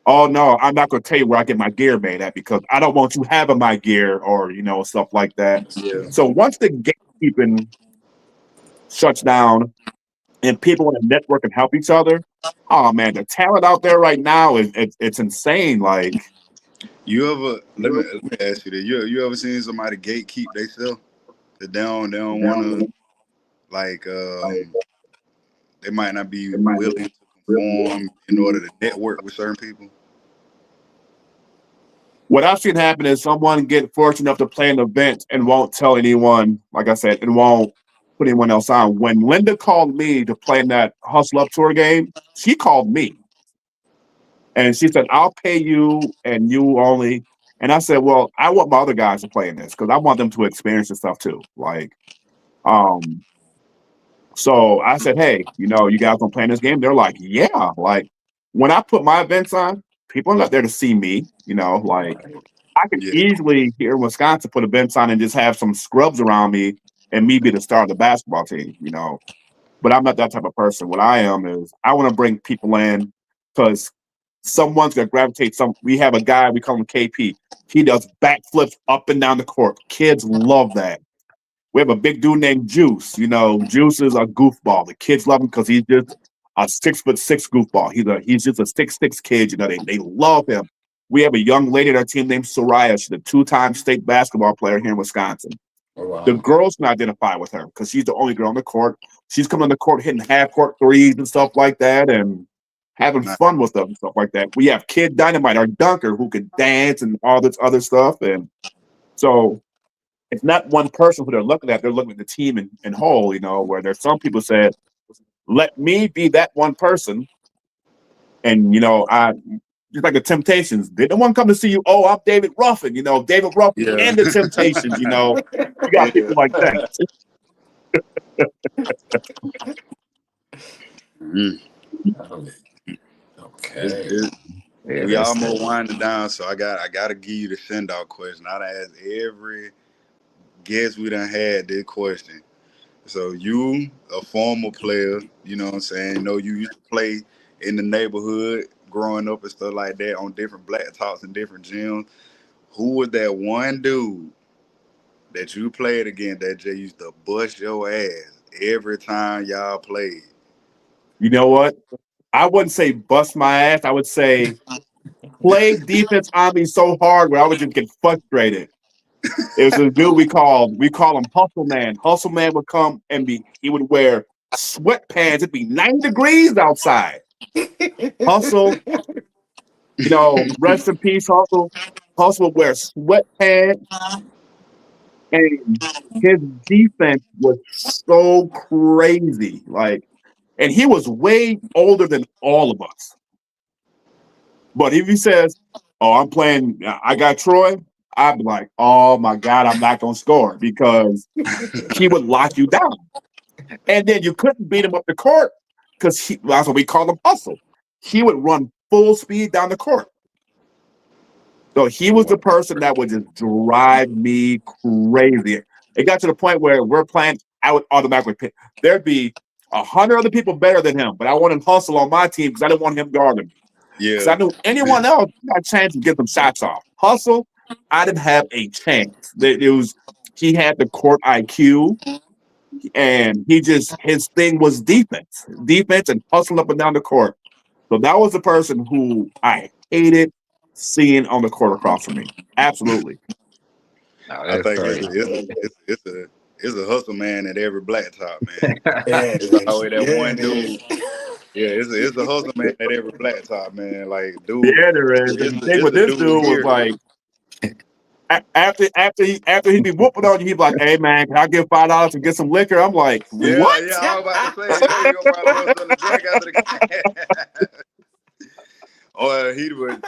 oh no, I'm not gonna tell you where I get my gear made at because I don't want you having my gear or stuff like that. Yeah. So once the gatekeeping shuts down and people want to network and help each other, oh man, the talent out there right now is it's insane. Like You ever let me ask you this. You ever seen somebody gatekeep themselves? That they don't wanna like they might not be willing to conform in order to network with certain people. what I've seen happen is someone get fortunate enough to play an event and won't tell anyone, like I said, and won't put anyone else on. When Linda called me to play in that Hustle Up Tour game, she called me and she said, I'll pay you and you only. And I said, well, I want my other guys to play in this because I want them to experience this stuff too. Um, so I said, hey, you guys gonna play in this game? They're like, yeah. Like when I put my events on, people are not there to see me, like Right. I could Yeah. easily here in Wisconsin put events on and just have some scrubs around me and me be the star of the basketball team. But I'm not that type of person. What I am is I want to bring people in because someone's gonna gravitate. We have a guy, we call him KP. He does backflips up and down the court. Kids love that. We have a big dude named Juice. Juice is a goofball. The kids love him because he's just a 6'6" goofball. He's just a 6'6" kid. They love him. We have a young lady on our team named Soraya. She's a two-time state basketball player here in Wisconsin. Oh, The wow. girls can identify with her because she's the only girl on the court. She's coming on the court hitting half court threes and stuff like that and having Nah, fun with them and stuff like that. We have Kid Dynamite, our dunker, who can dance and all this other stuff. And so it's not one person who they're looking at. They're looking at the team in whole, where there's some people said, let me be that one person. And, I just like the Temptations. They don't want to come to see you. Oh, I'm David Ruffin, David Ruffin yeah. and the Temptations, You got Yeah. people like that. Mm. Um, It's, Okay. it's, Yeah, we that's almost winding down, so I gotta give you the send out question. I done asked every guest we done had this question. So you, a former player, you know what I'm saying? Know you used to play in the neighborhood growing up and stuff like that on different black tops and different gyms. Who was that one dude that you played against that just used to bust your ass every time y'all played? You know what? I wouldn't say bust my ass. I would say play defense on me so hard where I would just get frustrated. It was a dude we call him Hustle Man. Hustle Man would come and he would wear sweatpants. It'd be 90 degrees outside. Hustle, rest in peace, Hustle. Hustle would wear sweatpants and his defense was so crazy. And he was way older than all of us. But if he says, "Oh, I'm playing, I got Troy," I'd be like, "Oh my God, I'm not gonna score," because he would lock you down, and then you couldn't beat him up the court because that's what we call him hustle. He would run full speed down the court. So he was Wow. the person that would just drive me crazy. It got to the point where we're playing, I would automatically pick. There'd be 100 other people better than him, but I wanted hustle on my team because I didn't want him guarding me. Because Yeah. I knew anyone else got a chance to get some shots off. Hustle, I didn't have a chance. He had the court IQ, and his thing was defense, and hustling up and down the court. So that was the person who I hated seeing on the court across from me. Absolutely. no, I that's think it's crazy. it's it's a hustle man at every black top, man. Yeah, it It's is. always that Yeah, one it is. dude. Yeah, it's a hustle, man. At every black top, man. Like, dude, Yeah, there is. And the thing it's with a this dude dude was here. like, after he be whooping on you, he be like, "Hey man, can I get $5 and get some liquor?" I'm like, Yeah, "What?" yeah. I was about to say, yeah, you gonna buy us something to drink after the game. Or he would.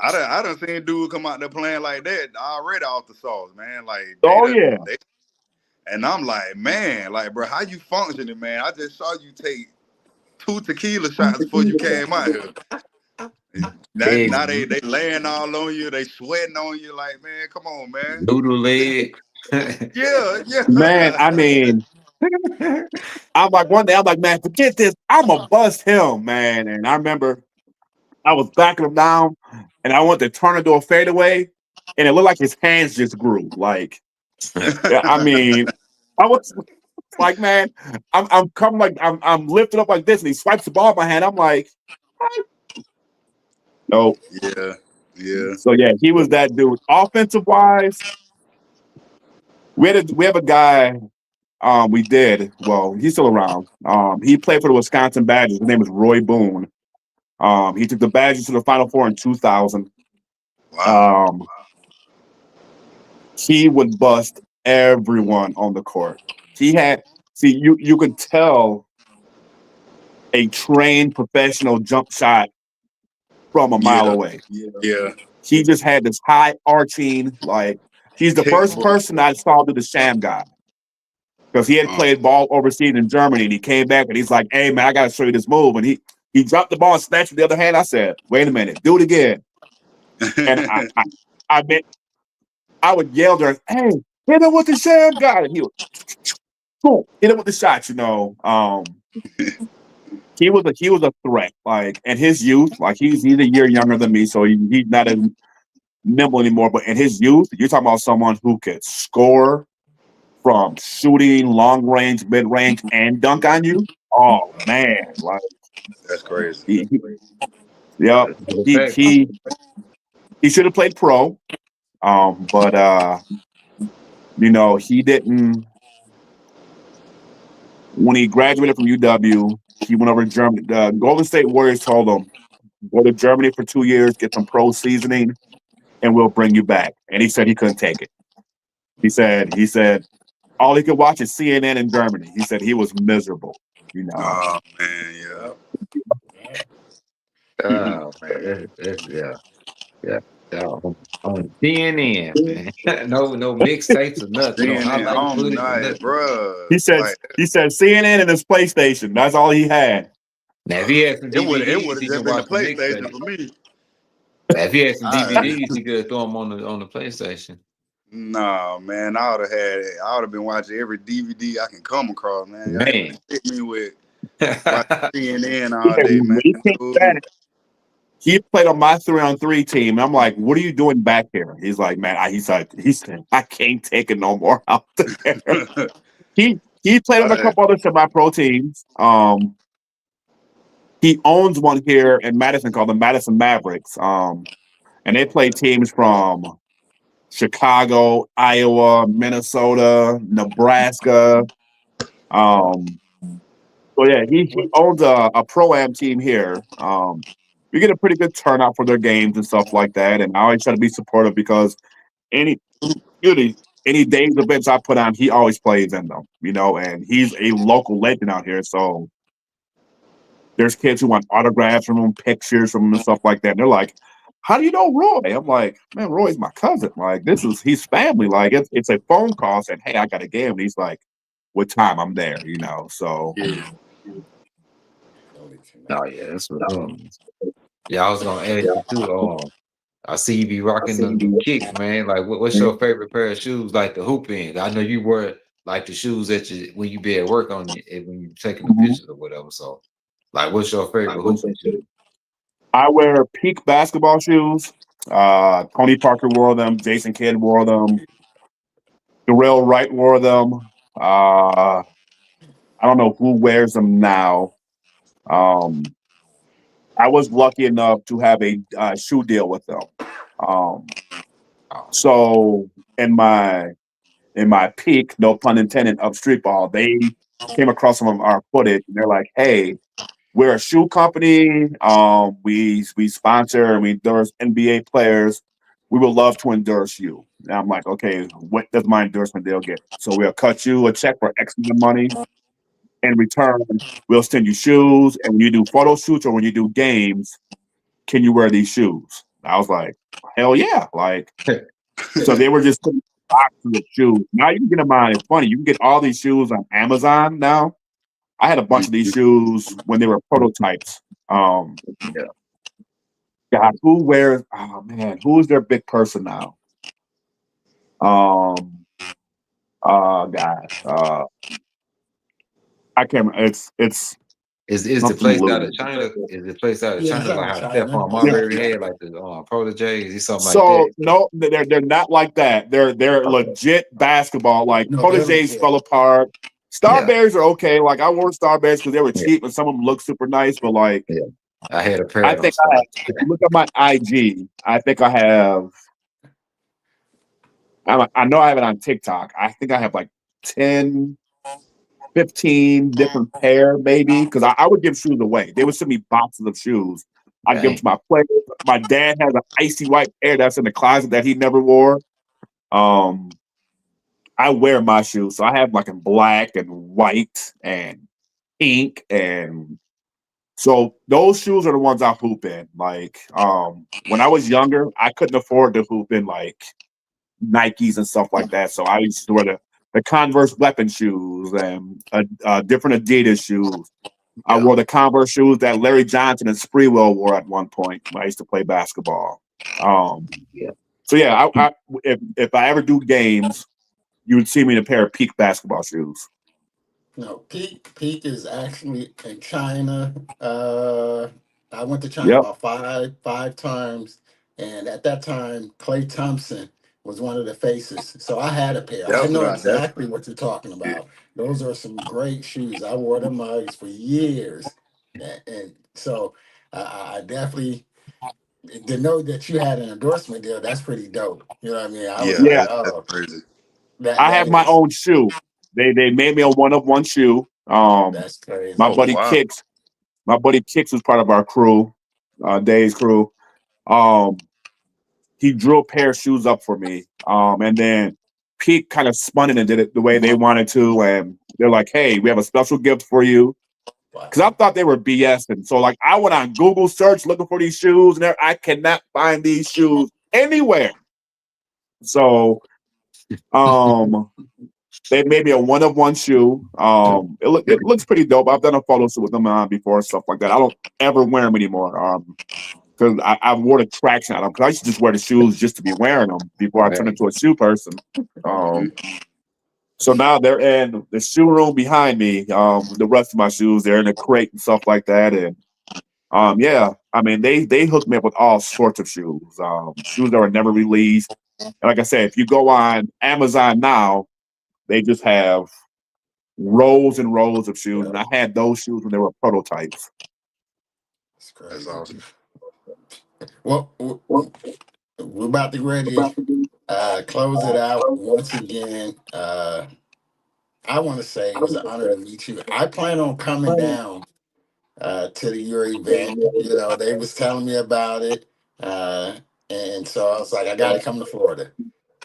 I done seen dude come out there playing like that already off the sauce, man. Like Oh yeah, they, and I'm like, man, like, bro, how you functioning, man? I just saw you take two tequila shots before you came out here. Now Eggs, they laying all on you, they sweating on you, like, man, come on, man. noodle leg. Yeah, man. I yeah. mean, I'm like one day, I'm like, man, forget this. I'm gonna bust him, man. And I remember I was backing him down, and I went to turn into a fadeaway, and it looked like his hands just grew. Like, yeah, I mean, I was like, man, I'm coming like I'm lifted up like this, and he swipes the ball in my hand. I'm like, no. Yeah, yeah. So yeah, he was that dude. Offensive wise, we have a guy. We did well. He's still around. He played for the Wisconsin Badgers. His name is Roy Boone. He took the Badgers to the Final Four in 2000. Wow. Um, he would bust everyone on the court. He had see you could tell a trained professional jump shot from a mile Yeah, away. yeah. He just had this high arching like he's the first Textbook. person I saw do the sham guy because he had Uh. played ball overseas in Germany and he came back and he's like, "Hey man, I got to show you this move." And he dropped the ball and snatched with the other hand. I said, "Wait a minute, do it again." And I meant I would yell to her, "Hey, hit him with the sham guy!" And he would boom, hit him with the shot. He was a threat. Like in his youth, like he's a year younger than me, so he's not as nimble anymore. But in his youth, you're talking about someone who could score from shooting, long range, mid range, and dunk on you. Oh man, like That's crazy. he yep, he Fact. he he should have played pro. But he didn't. When he graduated from UW, he went over to Germany. The Golden State Warriors told him, "Go to Germany for 2 years, get some pro seasoning, and we'll bring you back." And he said he couldn't take it. He said all he could watch is CNN in Germany. He said he was miserable. You know. Oh man, yeah. Yep. Yep. Oh man, that's yeah, yeah. On CNN, man. No mixtapes or nothing. No Seeing it highlight home footage or night, nothing. bruh. He said Like he said CNN and his PlayStation. That's all he had. Now, if he had some it DVDs, would have he just can been the watch some PlayStation mixtapes. for me. Now, if he had some I, DVDs, he could throw them on the PlayStation. nah, man, I would have been watching every DVD I can come across, man. Y'all ain't Man. finna hit me with watching CNN He all said, day, man. "We can't Dude. he played on my 3-on-3 team. I'm like, what are you doing back here? He's like, man, he said, I can't take it no more out there. He played on a I, couple other semi-pro teams. He owns one here in Madison called the Madison Mavericks. And they play teams from Chicago, Iowa, Minnesota, Nebraska. Um, so yeah, he owns a pro am team here. We get a pretty good turnout for their games and stuff like that. And I always try to be supportive because any really any days events I put on, he always plays in them. And he's a local legend out here. So there's kids who want autographs from him, pictures from him, and stuff like that. And they're like, "How do you know Roy?" I'm like, "Man, Roy's my cousin. Like, he's family. Like, it's a phone call saying, 'Hey, I got a game.'" And he's like, "What time? I'm there." So yeah. Fully Oh connected. yeah, that's what. Yeah, I was gonna ask you too. I see you be rocking them kicks, man. Like, what's your favorite pair of shoes? Like the hoop in. I know you wear like the shoes that you when you be at work on you when you taking the pictures or whatever. So, like, what's your favorite hooping shoe? I wear peak basketball shoes. Tony Parker wore them. Jason Kidd wore them. Darrell Wright wore them. I don't know who wears them now. Um, I was lucky enough to have a shoe deal with them. Um, Oh, so in my peak, no pun intended, of street ball, they came across some of our footage and they're like, "Hey, we're a shoe company. We sponsor and we endorse NBA players. We would love to endorse you. And I'm like, okay, what does my endorsement deal get? So we'll cut you a check for X amount of money. In return, we'll send you shoes. And when you do photo shoots or when you do games, can you wear these shoes? I was like, hell yeah. Like, so they were just putting boxes of shoes. Now you can get them on. It's funny. You can get all these shoes on Amazon now. I had a bunch of these shoes when they were prototypes. Um, Yeah. God, who wears? Oh man, who is their big person now? Um, God, I can't. Remember. It's Is the something place out of Lou. China? Is the place out of Yeah, it's China out like of how China. Stephon Yeah. Marbury had like the protege? Is he something like So that? no, they're not like that. They're Okay. legit basketball. Like No, they're proteges legit. fell apart. Yeah. Starberries are okay. Like I wore Starberries because they were Yeah. cheap and some of them look super nice. But like Yeah. I had a I pair of them think I have. stuff. If you look at my IG, I think I have. I know I have it on TikTok. I think I have like 10, 15 different pair, maybe. Because I would give shoes away. They would send me boxes of shoes. I'd give them Dang. to my players. My dad has an icy white pair that's in the closet that he never wore. Um, I wear my shoes. So I have like in black and white and pink and so those shoes are the ones I hoop in. Like when I was younger, I couldn't afford to hoop in like Nikes and stuff like that. So I used to wear the Converse weapon shoes and different Adidas shoes. I Yeah. wore the Converse shoes that Larry Johnson and Spreewell wore at one point when I used to play basketball. Um, Yeah. so yeah, if I ever do games, you would see me in a pair of peak basketball shoes. No, Peak is actually in China. I went to China Yep. about five times, and at that time, Clay Thompson was one of the faces. So I had a pair. I That's what know I. That's exactly what you're talking yeah. about. Those are some great shoes. I wore them mugs for years, and so I definitely to know that you had an endorsement deal. That's pretty dope. You know what I mean? I was Yeah, Yeah. like, that's oh, crazy. I that have my is own shoe. They made me a one of one shoe. that's My crazy. Oh buddy wow. Kicks, my buddy Kicks was part of our crew, Dave's crew. Um, he drew a pair of shoes up for me. And then Pete kind of spun it and did it the way they wanted to. And they're like, hey, we have a special gift for you. Because I Wow. thought they were BS. And so, like, I went on Google search looking for these shoes, and I cannot find these shoes anywhere. So, um, they made me a one of one shoe. It looks pretty dope. I've done a photo shoot with them before, stuff like that. I don't ever wear them anymore. Because I wore the traction on them. Because I used to just wear the shoes just to be wearing them before I turned Right. into a shoe person. Hmm. So now they're in the shoe room behind me. The rest of my shoes, they're in a crate and stuff like that. And yeah, I mean they hooked me up with all sorts of shoes. Shoes that were never released. And like I said, if you go on Amazon now, they just have rows and rows of shoes. Yeah, And I had those shoes when they were prototypes. it's That's crazy. awesome. Well, we're about to get ready to close it out once again. I want to say it was an honor to meet you. I plan on coming down to your event. You know, they was telling me about it, uh, and so I was like, I got to come to Florida.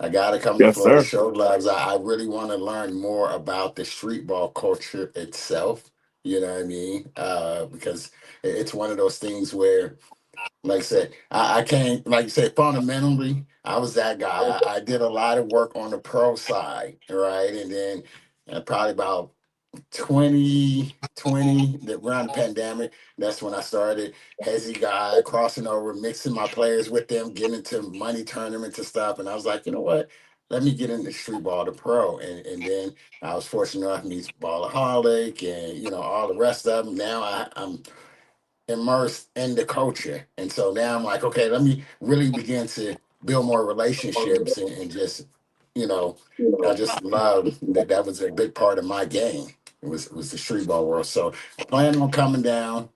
I got to come to Yes, Florida, sir. show loves. I really want to learn more about the street ball culture itself. You know what I mean? Because it's one of those things where like I said, I can't, like you said, fundamentally, I was that guy. I did a lot of work on the pro side, right? And then probably about 2020, around the pandemic, that's when I started Hezzy guy, crossing over, mixing my players with them, getting into money tournaments and stuff. And I was like, you know what? Let me get into street ball to pro. And then I was fortunate enough to meet Ballaholic and, all the rest of them. Now I'm immersed in the culture. And so now I'm like, okay, let me really begin to build more relationships and just, you know, I just love that that was a big part of my game. It was the street ball world. So I plan on coming down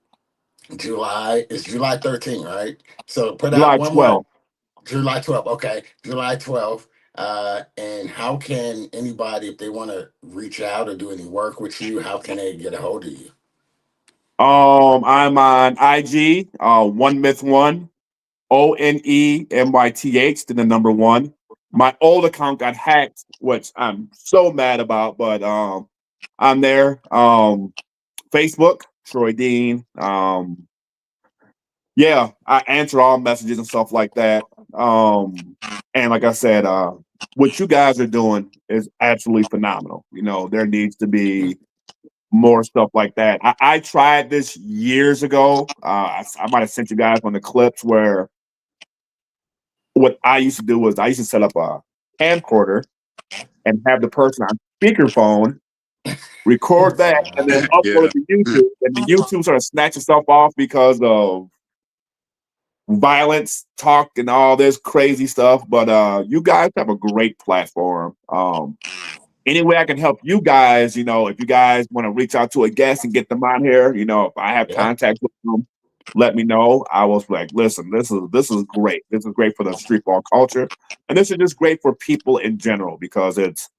July. It's July 13th, right? So put out July one more 12th. July 12th. Okay. July 12th. And how can anybody, if they want to reach out or do any work with you, how can they get a hold of you? I'm on IG, one myth one, ONEMYTH, then the number one. My old account got hacked, which I'm so mad about, but I'm there. Facebook, Troy Dean. Yeah, I answer all messages and stuff like that. And like I said, what you guys are doing is absolutely phenomenal. You know, there needs to be more stuff like that. I tried this years ago. I might have sent you guys on the clips where what I used to do was I used to set up a camcorder and have the person on speakerphone record that and then upload Yeah. it to YouTube. And the YouTube sort of snatch itself off because of violence, talk, and all this crazy stuff. But you guys have a great platform. Any way I can help you guys, you know, if you guys want to reach out to a guest and get them on here, you know, if I have Yeah. contact with them, let me know. I was like, listen, this is great. This is great for the street ball culture, and this is just great for people in general because it's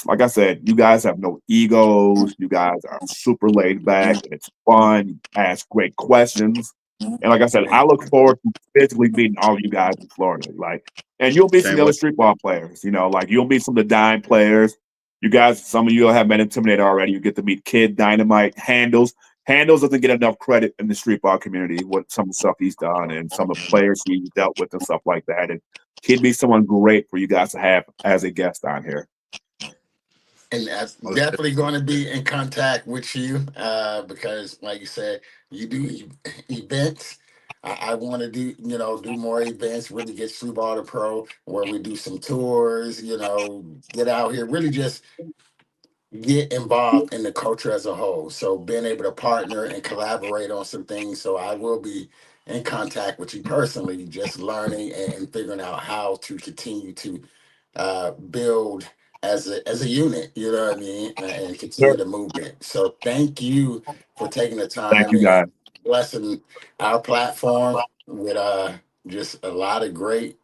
like I said, you guys have no egos. You guys are super laid back. It's fun. You ask great questions. And like I said, I Thank look you. forward to physically meeting all of you guys in Florida. Like, and you'll meet some of Can't the other wait. street ball players. You know, like you'll meet some of the dime players. You guys, some of you have been intimidated already. You get to meet Kid Dynamite, Handles. Handles doesn't get enough credit in the street ball community. What some of the stuff he's done and some of the players he's dealt with and stuff like that. And he'd be someone great for you guys to have as a guest on here. And that's Most definitely going to be in contact with you because, like you said, you do events. I want to do, do more events, really get through Ball to Pro, where we do some tours, get out here, really just get involved in the culture as a whole. So being able to partner and collaborate on some things. So I will be in contact with you personally, just learning and figuring out how to continue to build as a unit. You know what I mean, and Sure. continue the movement. So thank you for taking the Thank time you guys. and blessing our platform with just a lot of great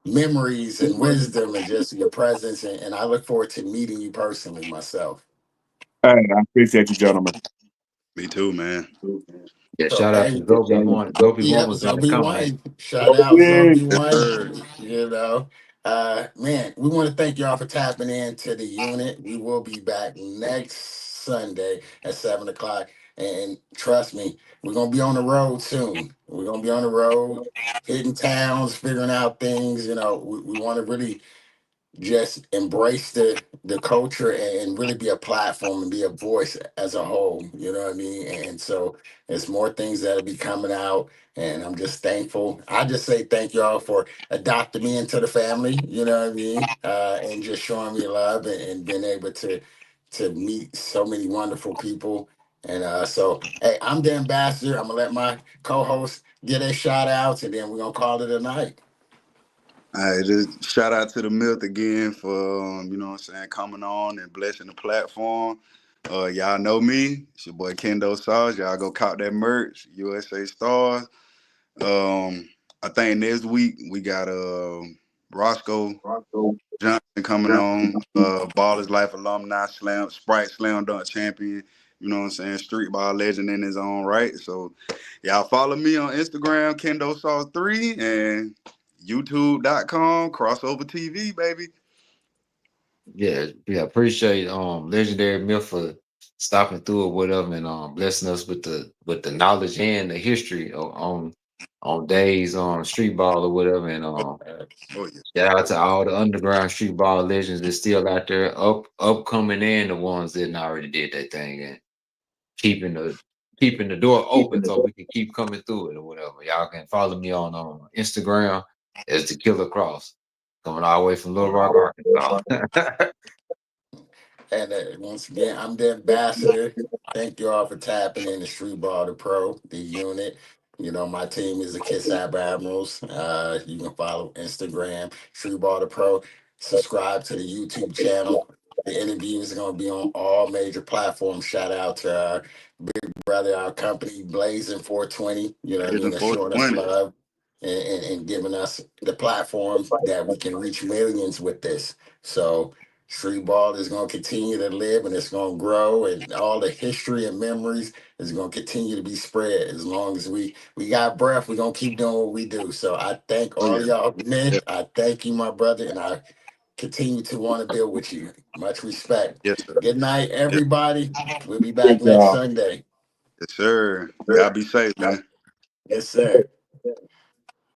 memories and wisdom and just your presence and I look forward to meeting you personally myself. Hey, I appreciate you, gentlemen. me too, man. Yeah, So shout out to hey, Zobe One. Zobe yeah, One was in the Zombie comment. One. Shout out Hey, Zombie Yes, One. sir. You know. Man, we want to thank y'all for tapping into the unit. We will be back next Sunday at 7 o'clock. And trust me, we're gonna be on the road soon. We're gonna be on the road, hitting towns, figuring out things. We want to really just embrace the culture and really be a platform and be a voice as a whole. You know what I mean? And so there's more things that'll be coming out. And I'm just thankful. I just say thank y'all for adopting me into the family, you know what I mean? And just showing me love and being able to meet so many wonderful people. And so hey, I'm the ambassador. I'm gonna let my co-host get a shout outs and then we're gonna call it a night. All right, just shout out to the Myth again for what I'm saying, coming on and blessing the platform. Y'all know me. It's your boy Kendo Sauce. Y'all go cop that merch, USA Stars. I think next week we got Roscoe Johnson coming on, Ball is Life alumni, Sprite Slam Dunk champion, you know what I'm saying, street ball legend in his own right. So y'all follow me on Instagram, Kendo Sauce 3 and YouTube.com, crossover TV, baby. Yeah, yeah, appreciate Legendary Myth for stopping through or whatever and blessing us with the knowledge and the history on days on street ball or whatever. And Uh, Oh yeah. shout out to all the underground street ball legends that's still out there, upcoming and the ones that already did that thing and keeping the keeping the door open so we can keep coming through it or whatever. Y'all can follow me on Instagram as the Killer Cross, coming all the way from Little Rock, Arkansas. And once again, I'm the ambassador. Thank you all for tapping in the Street Ball to Pro, the unit. My team is the Kiss Admirals. You can follow Instagram, Street Ball to Pro. Subscribe to the YouTube channel. The interviews are going to be on all major platforms. Shout out to our big brother, our company, Blazing 420. You know what I Blazing mean? They're showing us 420. love and giving us the platform that we can reach millions with this. So, Street ball is going to continue to live and it's going to grow, and all the history and memories is going to continue to be spread. As long as we got breath, we're going to keep doing what we do. So I thank Oh all of yeah. y'all. Yeah. Myth, I thank you, my brother, and I continue to want to build with you. Much respect. Yes, sir. Good night, Yes, everybody. We'll be Good back next job. Sunday. yes, sir. Y'all be safe, man. Yes, sir.